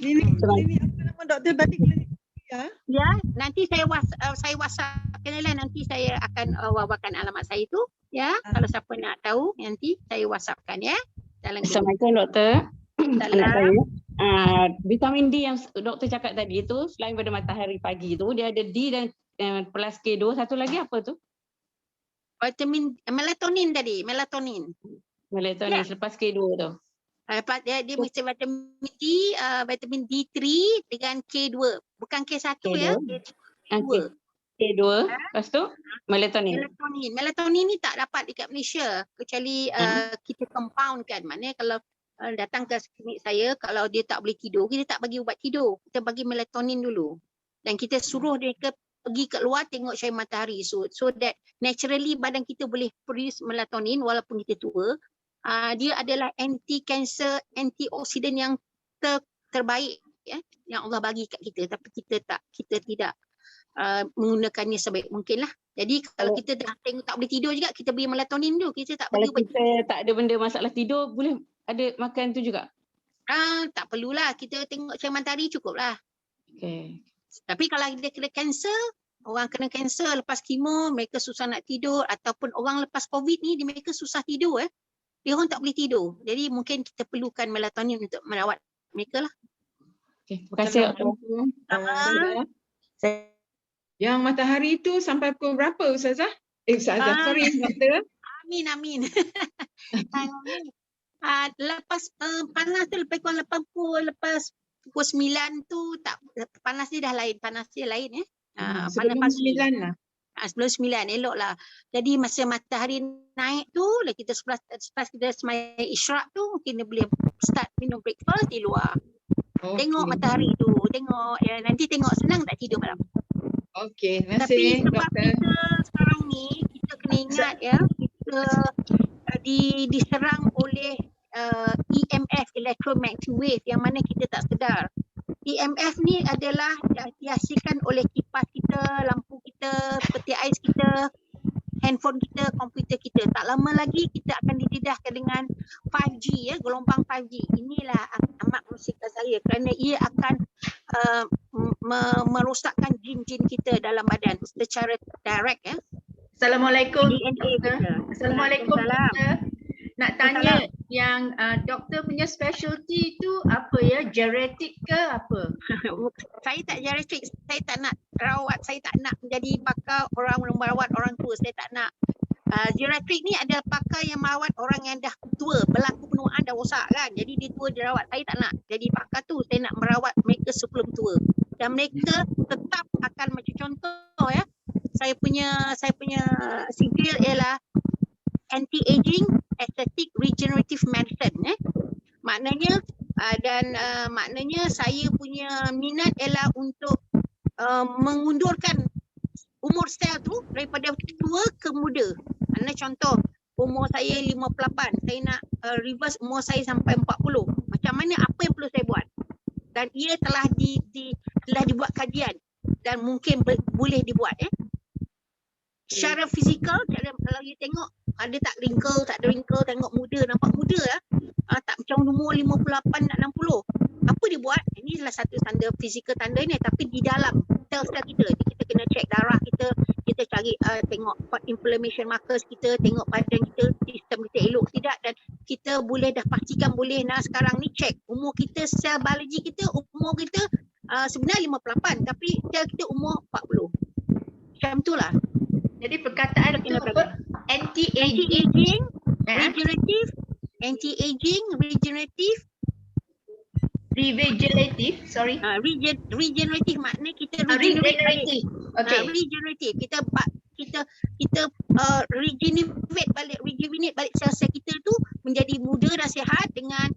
Klinik apa nama doktor tadi, klinik ya? Ya, nanti saya WhatsApp lah, nanti saya akan wawarkan alamat saya tu ya. Kalau siapa nak tahu nanti saya WhatsAppkan ya. Assalamualaikum doktor. Salam. Vitamin D yang doktor cakap tadi tu, selain pada matahari pagi tu, dia ada D dan plus K2, satu lagi apa tu? Vitamin melatonin tadi, melatonin ya. Selepas K2 tu. Dia mesti vitamin D, vitamin D3 dengan K2, bukan K1 K2. ya. K2, lepas tu melatonin. Melatonin ni tak dapat dekat Malaysia kecuali kita compound kan. Maknanya kalau datang ke klinik saya, kalau dia tak boleh tidur, kita tak bagi ubat tidur. Kita bagi melatonin dulu. Dan kita suruh dia pergi ke luar tengok cahaya matahari. So that naturally badan kita boleh produce melatonin walaupun kita tua. Dia adalah anti-cancer, antioksidan yang terbaik ya, yang Allah bagi kat kita. Tapi kita tidak menggunakannya sebaik mungkin lah. Jadi kalau kita dah tengok tak boleh tidur juga, kita beri melatonin dulu. Kita tak bagi ubat. Kalau kita tak ada benda masalah tidur, boleh ada makan tu juga? Tak perlulah. Kita tengok cahaya matahari cukup lah. Okay. Tapi kalau dia kena kanser, orang kena kanser lepas kemo, mereka susah nak tidur. Ataupun orang lepas COVID ni, mereka susah tidur. Dia orang tak boleh tidur. Jadi mungkin kita perlukan melatonin untuk merawat mereka lah. Okay. Terima kasih. Yang matahari tu sampai pukul berapa Ustazah? Ustazah, sorry doktor. Amin. Lepas panas tu lepas kurang lepas pukul 9 tu tak panas dia dah lain, panas dia lain sebelum 9 lah. Sebelum 9 elok lah. Jadi masa matahari naik tu lah kita selepas kita sembahyang isyraq tu mungkin dia boleh start minum breakfast di luar. Tengok matahari tu, tengok ya, nanti tengok senang tak tidur malam. Okey, terima kasih. Tapi sebab doktor. kita sekarang ni kita kena ingat ya, kita diserang oleh EMF, electromagnetic wave yang mana kita tak sedar. EMF ni adalah dihasilkan oleh kipas kita, lampu kita, peti ais kita, handphone kita, komputer kita. Tak lama lagi kita akan didedahkan dengan 5G ya, gelombang 5G. Inilah amat mengusikkan saya kerana ia akan merosakkan jin-jin kita dalam badan secara direct ya. Assalamualaikum. DNA. Assalamualaikum. Nak tanya yang doktor punya specialty tu apa ya? Geriatric ke apa? Saya tak geriatric, saya tak nak rawat, saya tak nak menjadi pakar orang merawat orang tua, saya tak nak. Geriatric ni adalah pakar yang merawat orang yang dah tua, berlaku penuaan dah rosak kan. Jadi dia tua dia rawat. Saya tak nak jadi pakar tu, saya nak merawat mereka sebelum tua. Dan mereka tetap akan macam contoh ya. Saya punya skill ialah anti-aging, aesthetic, regenerative medicine maknanya maknanya saya punya minat ialah untuk mengundurkan umur sel tu daripada tua ke muda. Maknanya contoh umur saya 58, saya nak reverse umur saya sampai 40. Macam mana, apa yang perlu saya buat? Dan ia telah telah dibuat kajian dan mungkin boleh dibuat secara fizikal. Kalau you tengok ada tak wrinkle, tak ada wrinkle, tengok muda, nampak muda tak macam umur 58 nak 60. Apa dia buat? Ini adalah satu tanda fizikal tanda ni, tapi di dalam sel-sel kita, kita kena cek darah kita, kita cari tengok inflammation markers kita, tengok badan kita, sistem kita elok tidak, dan kita boleh dah pastikan boleh sekarang ni cek umur kita, sel biologi kita, umur kita sebenarnya 58 tapi sel kita umur 40. Macam itulah. Jadi perkataan itu anti-aging, regenerative, anti-aging, regenerative, regenerative maknanya kita regenerative. Okay. Regenerative. Kita rejuvenate balik sel-sel kita tu menjadi muda dan sihat dengan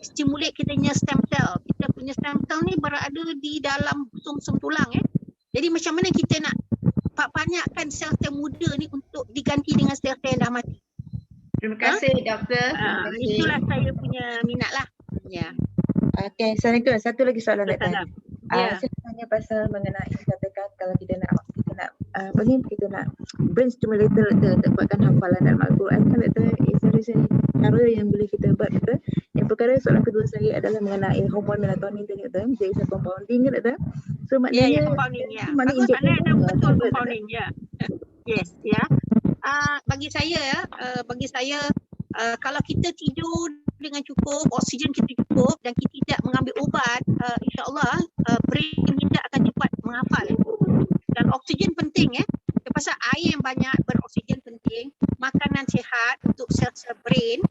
stimulate kita punya stem cell. Kita punya stem cell ni berada di dalam sum-sum tulang Jadi macam mana kita nak banyakkan sel-sel muda ni untuk diganti dengan sel-sel yang dah mati. Terima kasih doktor. Itulah saya punya minat lah. Ya. Okay, Assalamualaikum. Satu lagi soalan Dr. Saya tanya pasal mengenai katakan kalau kita nak kita nak brain stimulator untuk buatkan hafalan dalam Al-Quran kan Dr. Cara yang boleh kita buat Dr. Yang perkara soalan kedua saya adalah mengenai hormon melatonin tadi Dr. Jadi saya compounding kan Dr. So maknanya compounding mana bagus, betul compounding Yes bagi saya kalau kita tidur dengan cukup, oksigen kita cukup dan kita tidak mengambil ubat, insya-Allah brain kita akan cepat menghafal. Dan oksigen penting pasal air yang banyak beroksigen penting, makanan sihat untuk sel-sel brain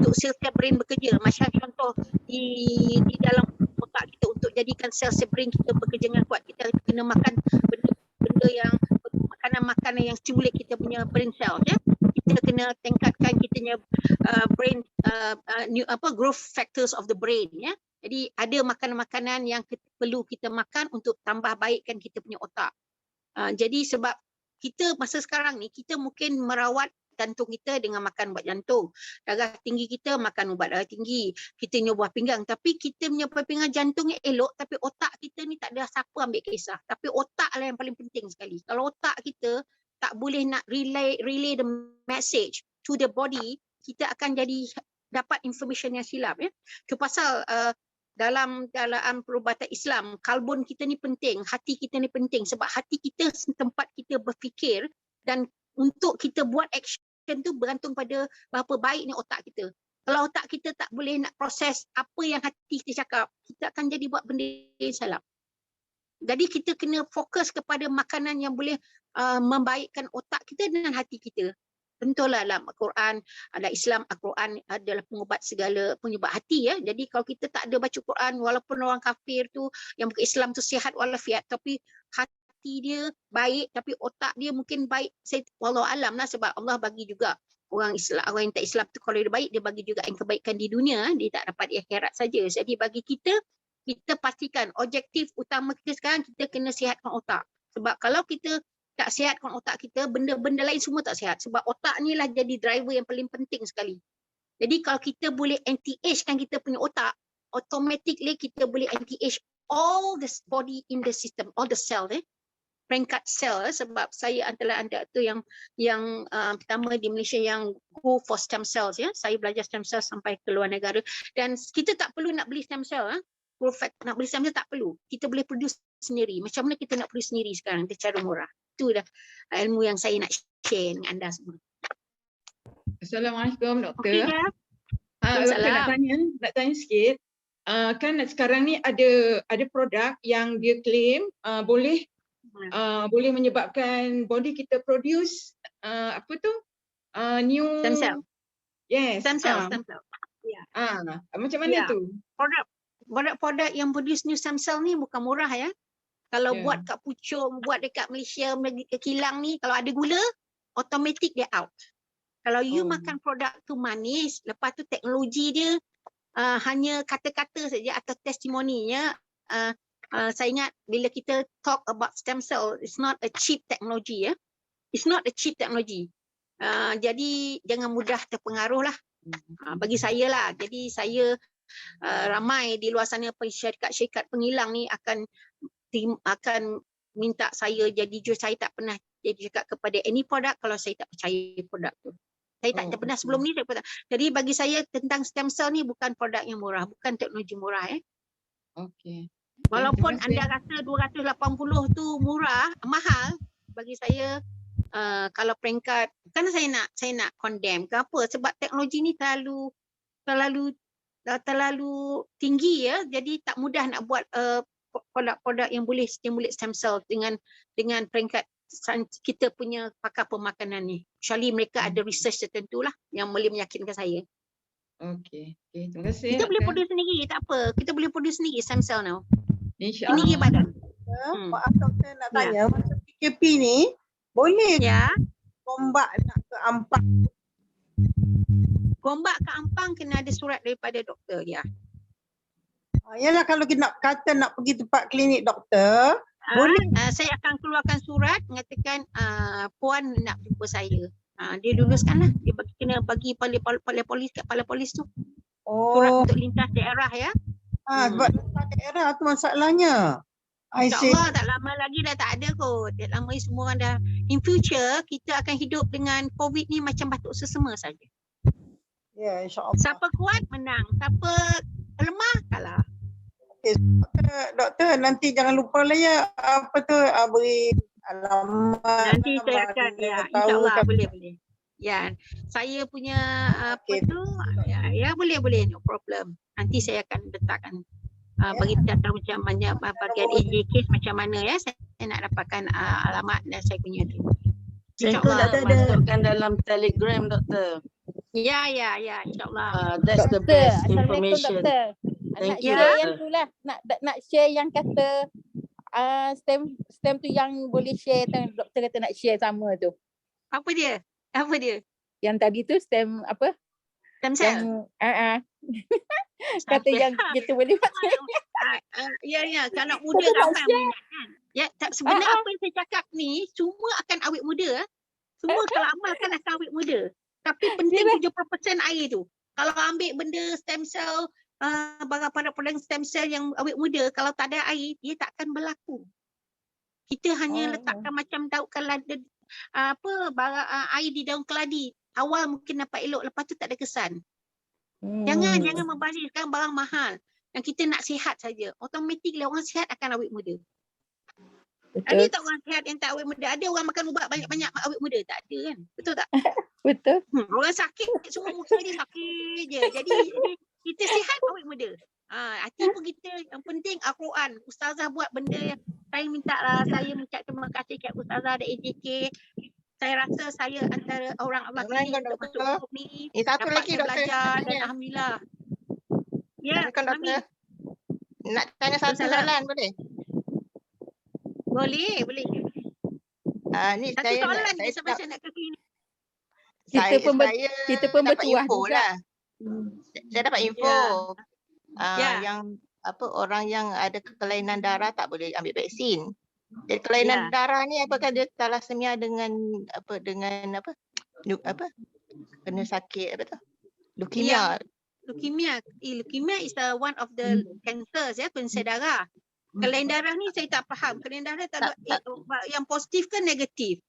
untuk sel-sel brain bekerja. Macam contoh di dalam otak kita untuk jadikan sel-sel brain kita bekerja dengan kuat, kita kena makan benda yang makanan yang stimulate kita punya brain cells Kita kena tingkatkan kita punya brain growth factors of the brain Jadi ada makanan-makanan yang perlu kita makan untuk tambah baikkan kita punya otak. Jadi sebab kita masa sekarang ni kita mungkin merawat jantung kita dengan makan ubat jantung. Darah tinggi kita makan ubat darah tinggi. Kita punya buah pinggang. Tapi kita punya buah pinggang jantungnya elok tapi otak kita ni tak ada siapa ambil kisah. Tapi otak lah yang paling penting sekali. Kalau otak kita tak boleh nak relay the message to the body, kita akan jadi dapat information yang silap Itu pasal dalam perubatan Islam, kalbun kita ni penting, hati kita ni penting sebab hati kita tempat kita berfikir dan untuk kita buat action tu bergantung pada berapa baik ni otak kita. Kalau otak kita tak boleh nak proses apa yang hati kita cakap, kita akan jadi buat benda yang salah. Jadi kita kena fokus kepada makanan yang boleh membaikkan otak kita dan hati kita. Tentulah dalam Al-Quran, ada Islam, Al-Quran adalah penyebab hati Jadi kalau kita tak ada baca Quran, walaupun orang kafir tu yang bukan Islam tu sihat walafiat, tapi hati dia baik tapi otak dia mungkin baik. Wallahu alam lah sebab Allah bagi juga orang Islam, orang yang tak Islam tu kalau dia baik, dia bagi juga yang kebaikan di dunia, dia tak dapat di akhirat saja. Jadi bagi kita pastikan objektif utama kita sekarang kita kena sihatkan otak. Sebab kalau kita tak sihatkan otak kita, benda-benda lain semua tak sihat. Sebab otak ni lah jadi driver yang paling penting sekali. Jadi kalau kita boleh anti-age kan kita punya otak, automatically kita boleh anti-age all the body in the system, all the cell peringkat sel sebab saya antara tu yang pertama di Malaysia yang go for stem cells Saya belajar stem cell sampai ke luar negara dan kita tak perlu nak beli stem cell nak beli stem cell tak perlu. Kita boleh produce sendiri. Macam mana kita nak produce sendiri sekarang secara murah. Itu dah ilmu yang saya nak share dengan anda semua. Assalamualaikum doktor. Okey Doktor nak tanya sikit. Kan sekarang ni ada produk yang dia claim boleh menyebabkan body kita produce new stem cell. Yes. Stem cell. Macam mana tu? Produk yang produce new stem cell ni bukan murah Kalau buat kat Puchong, buat dekat Malaysia, ke Kilang ni, kalau ada gula, automatic dia out. Kalau you makan produk tu manis, lepas tu teknologi dia hanya kata-kata saja atau testimoninya. Saya ingat bila kita talk about stem cell, it's not a cheap technology It's not a cheap technology. Jadi jangan mudah terpengaruh lah. Bagi saya lah. Jadi saya ramai di luar sana syarikat-syarikat penghilang ni akan minta saya jadi jujur. Saya tak pernah jadi cakap kepada any produk kalau saya tak percaya produk tu. Saya tak pernah sebelum ni. Jadi bagi saya tentang stem cell ni bukan produk yang murah, bukan teknologi murah. Okey. Walaupun anda rasa 280 tu murah, mahal, bagi saya kalau peringkat, kan saya nak condemn ke apa, sebab teknologi ni terlalu tinggi ya, jadi tak mudah nak buat produk-produk yang boleh stimulate stem cell dengan peringkat kita punya pakar pemakanan ni. Kecuali mereka ada research tertentu lah yang boleh meyakinkan saya. Okey, terima kasih. Kita boleh produce sendiri, tak apa. Kita boleh produce sendiri stem cell now. InsyaAllah. Sendiri badan. Maaf doktor nak tanya, masa PKP ni boleh gombak nak ke Ampang? Gombak ke Ampang kena ada surat daripada doktor ya. Yalah kalau kita nak pergi tempat klinik doktor, boleh. Saya akan keluarkan surat mengatakan puan nak jumpa saya. Dia luluskanlah. Dia kena bagi kepala polis tu. Surat untuk lintas daerah ya. Sebab lintas daerah tu masalahnya. InsyaAllah tak lama lagi dah tak ada kot. Tak lama ni semua orang dah. In future kita akan hidup dengan COVID ni macam batuk sesama saja. Ya, insyaAllah. Siapa kuat menang, siapa lemah kalah. Okay, doktor nanti jangan lupa lah ya apa tu beri alamat. Nanti saya akan insyaAllah boleh. Ya, saya punya apa tu ya boleh no problem. Nanti saya akan letakkan bagi kita tahu macam mana bahagian AJ case macam mana ya. Saya nak dapatkan alamat dan saya punya tu. Saya doktor masukkan dalam Telegram doktor. Ya insyaAllah. That's the best information. Nak share yang tu lah. Nak share yang kata stem tu yang boleh share, doktor kata nak share sama tu. Apa dia? Yang tadi tu stem apa? Stem cell. Kata yang kita boleh pakai. Ya, kalau muda ramai minat kan. Ya, sebenarnya apa yang saya cakap ni semua akan awet muda. Semua kalau amalkan akan awet muda. Tapi penting 70% air tu. Kalau ambil benda stem cell, barang-barang stem cell yang awet muda, kalau tak ada air, dia tak akan berlaku. Kita hanya letakkan macam daun keladi, air di daun keladi. Awal mungkin nampak elok, lepas tu tak ada kesan. Jangan membazirkan barang mahal. Yang kita nak sihat saja. Automatik orang sihat akan awet muda. Ada tak orang sihat yang tak awet muda? Ada orang makan ubat banyak-banyak awet muda? Tak ada kan? Betul tak? Betul. Orang sakit semua muka dia sakit je. Jadi kita sihat awet muda. Hati pun kita yang penting Al-Quran. Ustazah buat benda yang saya minta lah. Saya mengucap terima kasih kat Ustazah dan AJK. Saya rasa saya antara orang Allah ini untuk masuk grup ni. Satu lagi doktor. Belajar dan alhamdulillah. Ya, doktor. Nak tanya satu soalan boleh? Boleh. Ni satu saya soalan saya sampai saya nak ke klinik. Kita pun bertuah juga. Lah. Saya dapat info. Yang orang yang ada kelainan darah tak boleh ambil vaksin. Jadi kelainan darah ni apakah dia thalassemia dengan kena sakit leukemia. Leukemia is one of the cancers kanser darah. Kelainan darah ni saya tak faham. Kelainan darah yang positif ke negatif?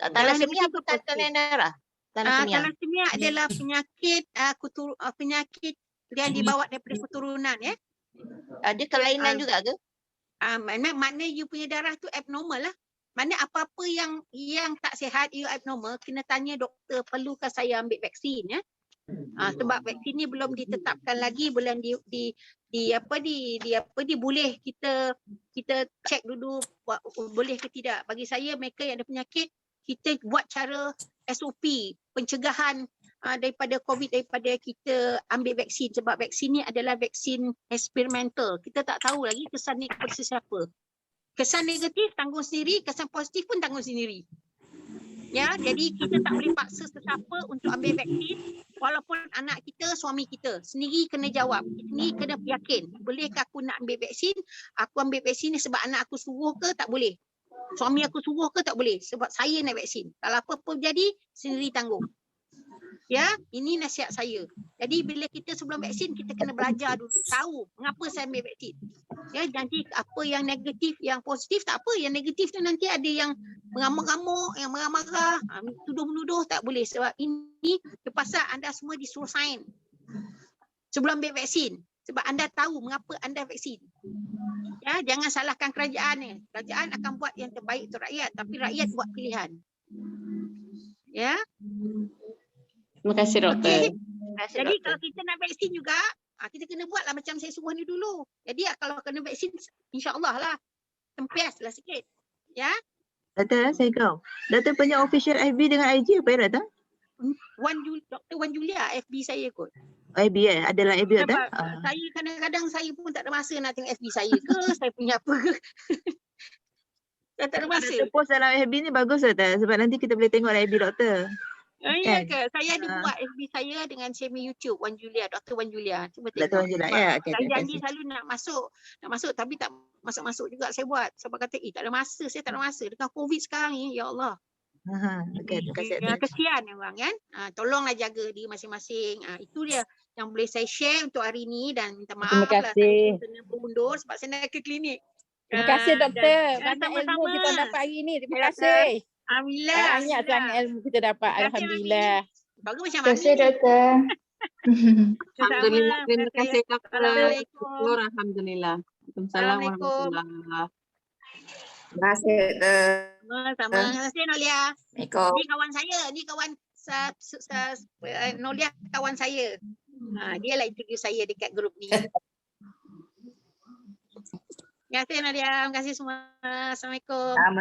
Thalassemia bukan kelainan darah. Thalassemia adalah penyakit penyakit yang dibawa daripada keturunan ya. Ada kelainan juga ke? Maknanya you punya darah tu abnormal lah. Maknanya apa-apa yang tak sihat, you abnormal, kena tanya doktor, perlukah saya ambil vaksin ya? Sebab vaksin ni belum ditetapkan lagi, belum boleh kita cek dulu boleh ke tidak. Bagi saya mereka yang ada penyakit, kita buat cara SOP pencegahan daripada COVID, daripada kita ambil vaksin. Sebab vaksin ni adalah vaksin eksperimental. Kita tak tahu lagi kesan ni kepada siapa. Kesan negatif tanggung sendiri, kesan positif pun tanggung sendiri. Ya, jadi kita tak boleh paksa sesiapa untuk ambil vaksin. Walaupun anak kita, suami kita sendiri kena jawab. Sendiri kena yakin. Bolehkah aku nak ambil vaksin? Aku ambil vaksin ni sebab anak aku suruh ke? Tak boleh. Suami aku suruh ke tak boleh sebab saya nak vaksin. Kalau apa-apa jadi sendiri tanggung. Ya, ini nasihat saya. Jadi bila kita sebelum vaksin kita kena belajar dulu, tahu mengapa saya ambil vaksin. Ya, nanti apa yang negatif, yang positif tak apa, yang negatif tu nanti ada yang mengamuk-amuk, yang marah-marah, tuduh-menuduh tak boleh sebab ini terpaksa anda semua disuruh sign sebelum ambil vaksin sebab anda tahu mengapa anda vaksin. Ya, jangan salahkan kerajaan ni. Kerajaan akan buat yang terbaik untuk rakyat tapi rakyat buat pilihan. Ya. Terima kasih doktor. Jadi kalau kita nak vaksin juga, kita kena buatlah macam saya suruh ni dulu. Jadi kalau kena vaksin, insya-Allah lah. Tempiaslah sikit. Ya. Doktor, saya kau. Doktor punya official FB dengan IG apa ya, Doktor? Dr. Wan Julia, FB saya kot. FB adalah FB Doktor? Saya kadang-kadang saya pun tak ada masa nak tengok FB saya ke, saya punya apa ke. Saya tak ada masa. Doktor post dalam FB ni bagus Doktor sebab nanti kita boleh tengok FB Doktor. Ya ke? Saya ada buat FB saya dengan channel YouTube Wan Julia, Dr. Wan Julia. Cuba tengok. Dr. Wan Julia, ya. Okay, saya janji selalu nak masuk tapi tak masuk-masuk juga saya buat. Sebab kata, tak ada masa, saya tak ada masa. Dengan COVID sekarang ni, ya Allah. Okay, terima kasih. Kesian orang kan. Tolonglah jaga diri masing-masing. Itu dia yang boleh saya share untuk hari ni dan minta maaf lah saya kena berundur sebab saya nak ke klinik. Terima kasih doktor. Banyak ilmu kita dapat hari ni. Terima kasih. Alhamdulillah. Banyak sangat ilmu kita dapat. Alhamdulillah. Bagus macam Terima kasih doktor. Alhamdulillah. Terima kasih doktor. Assalamualaikum. Alhamdulillah. Waalaikumsalam warahmatullahi. Terima kasih doktor. Sama. Terima kasih Nolia. Assalamualaikum. Ni kawan saya. Ni kawan Nolia kawan saya. Dia lah introduce saya dekat grup ni. Terima kasih Nolia. Terima kasih semua. Assalamualaikum.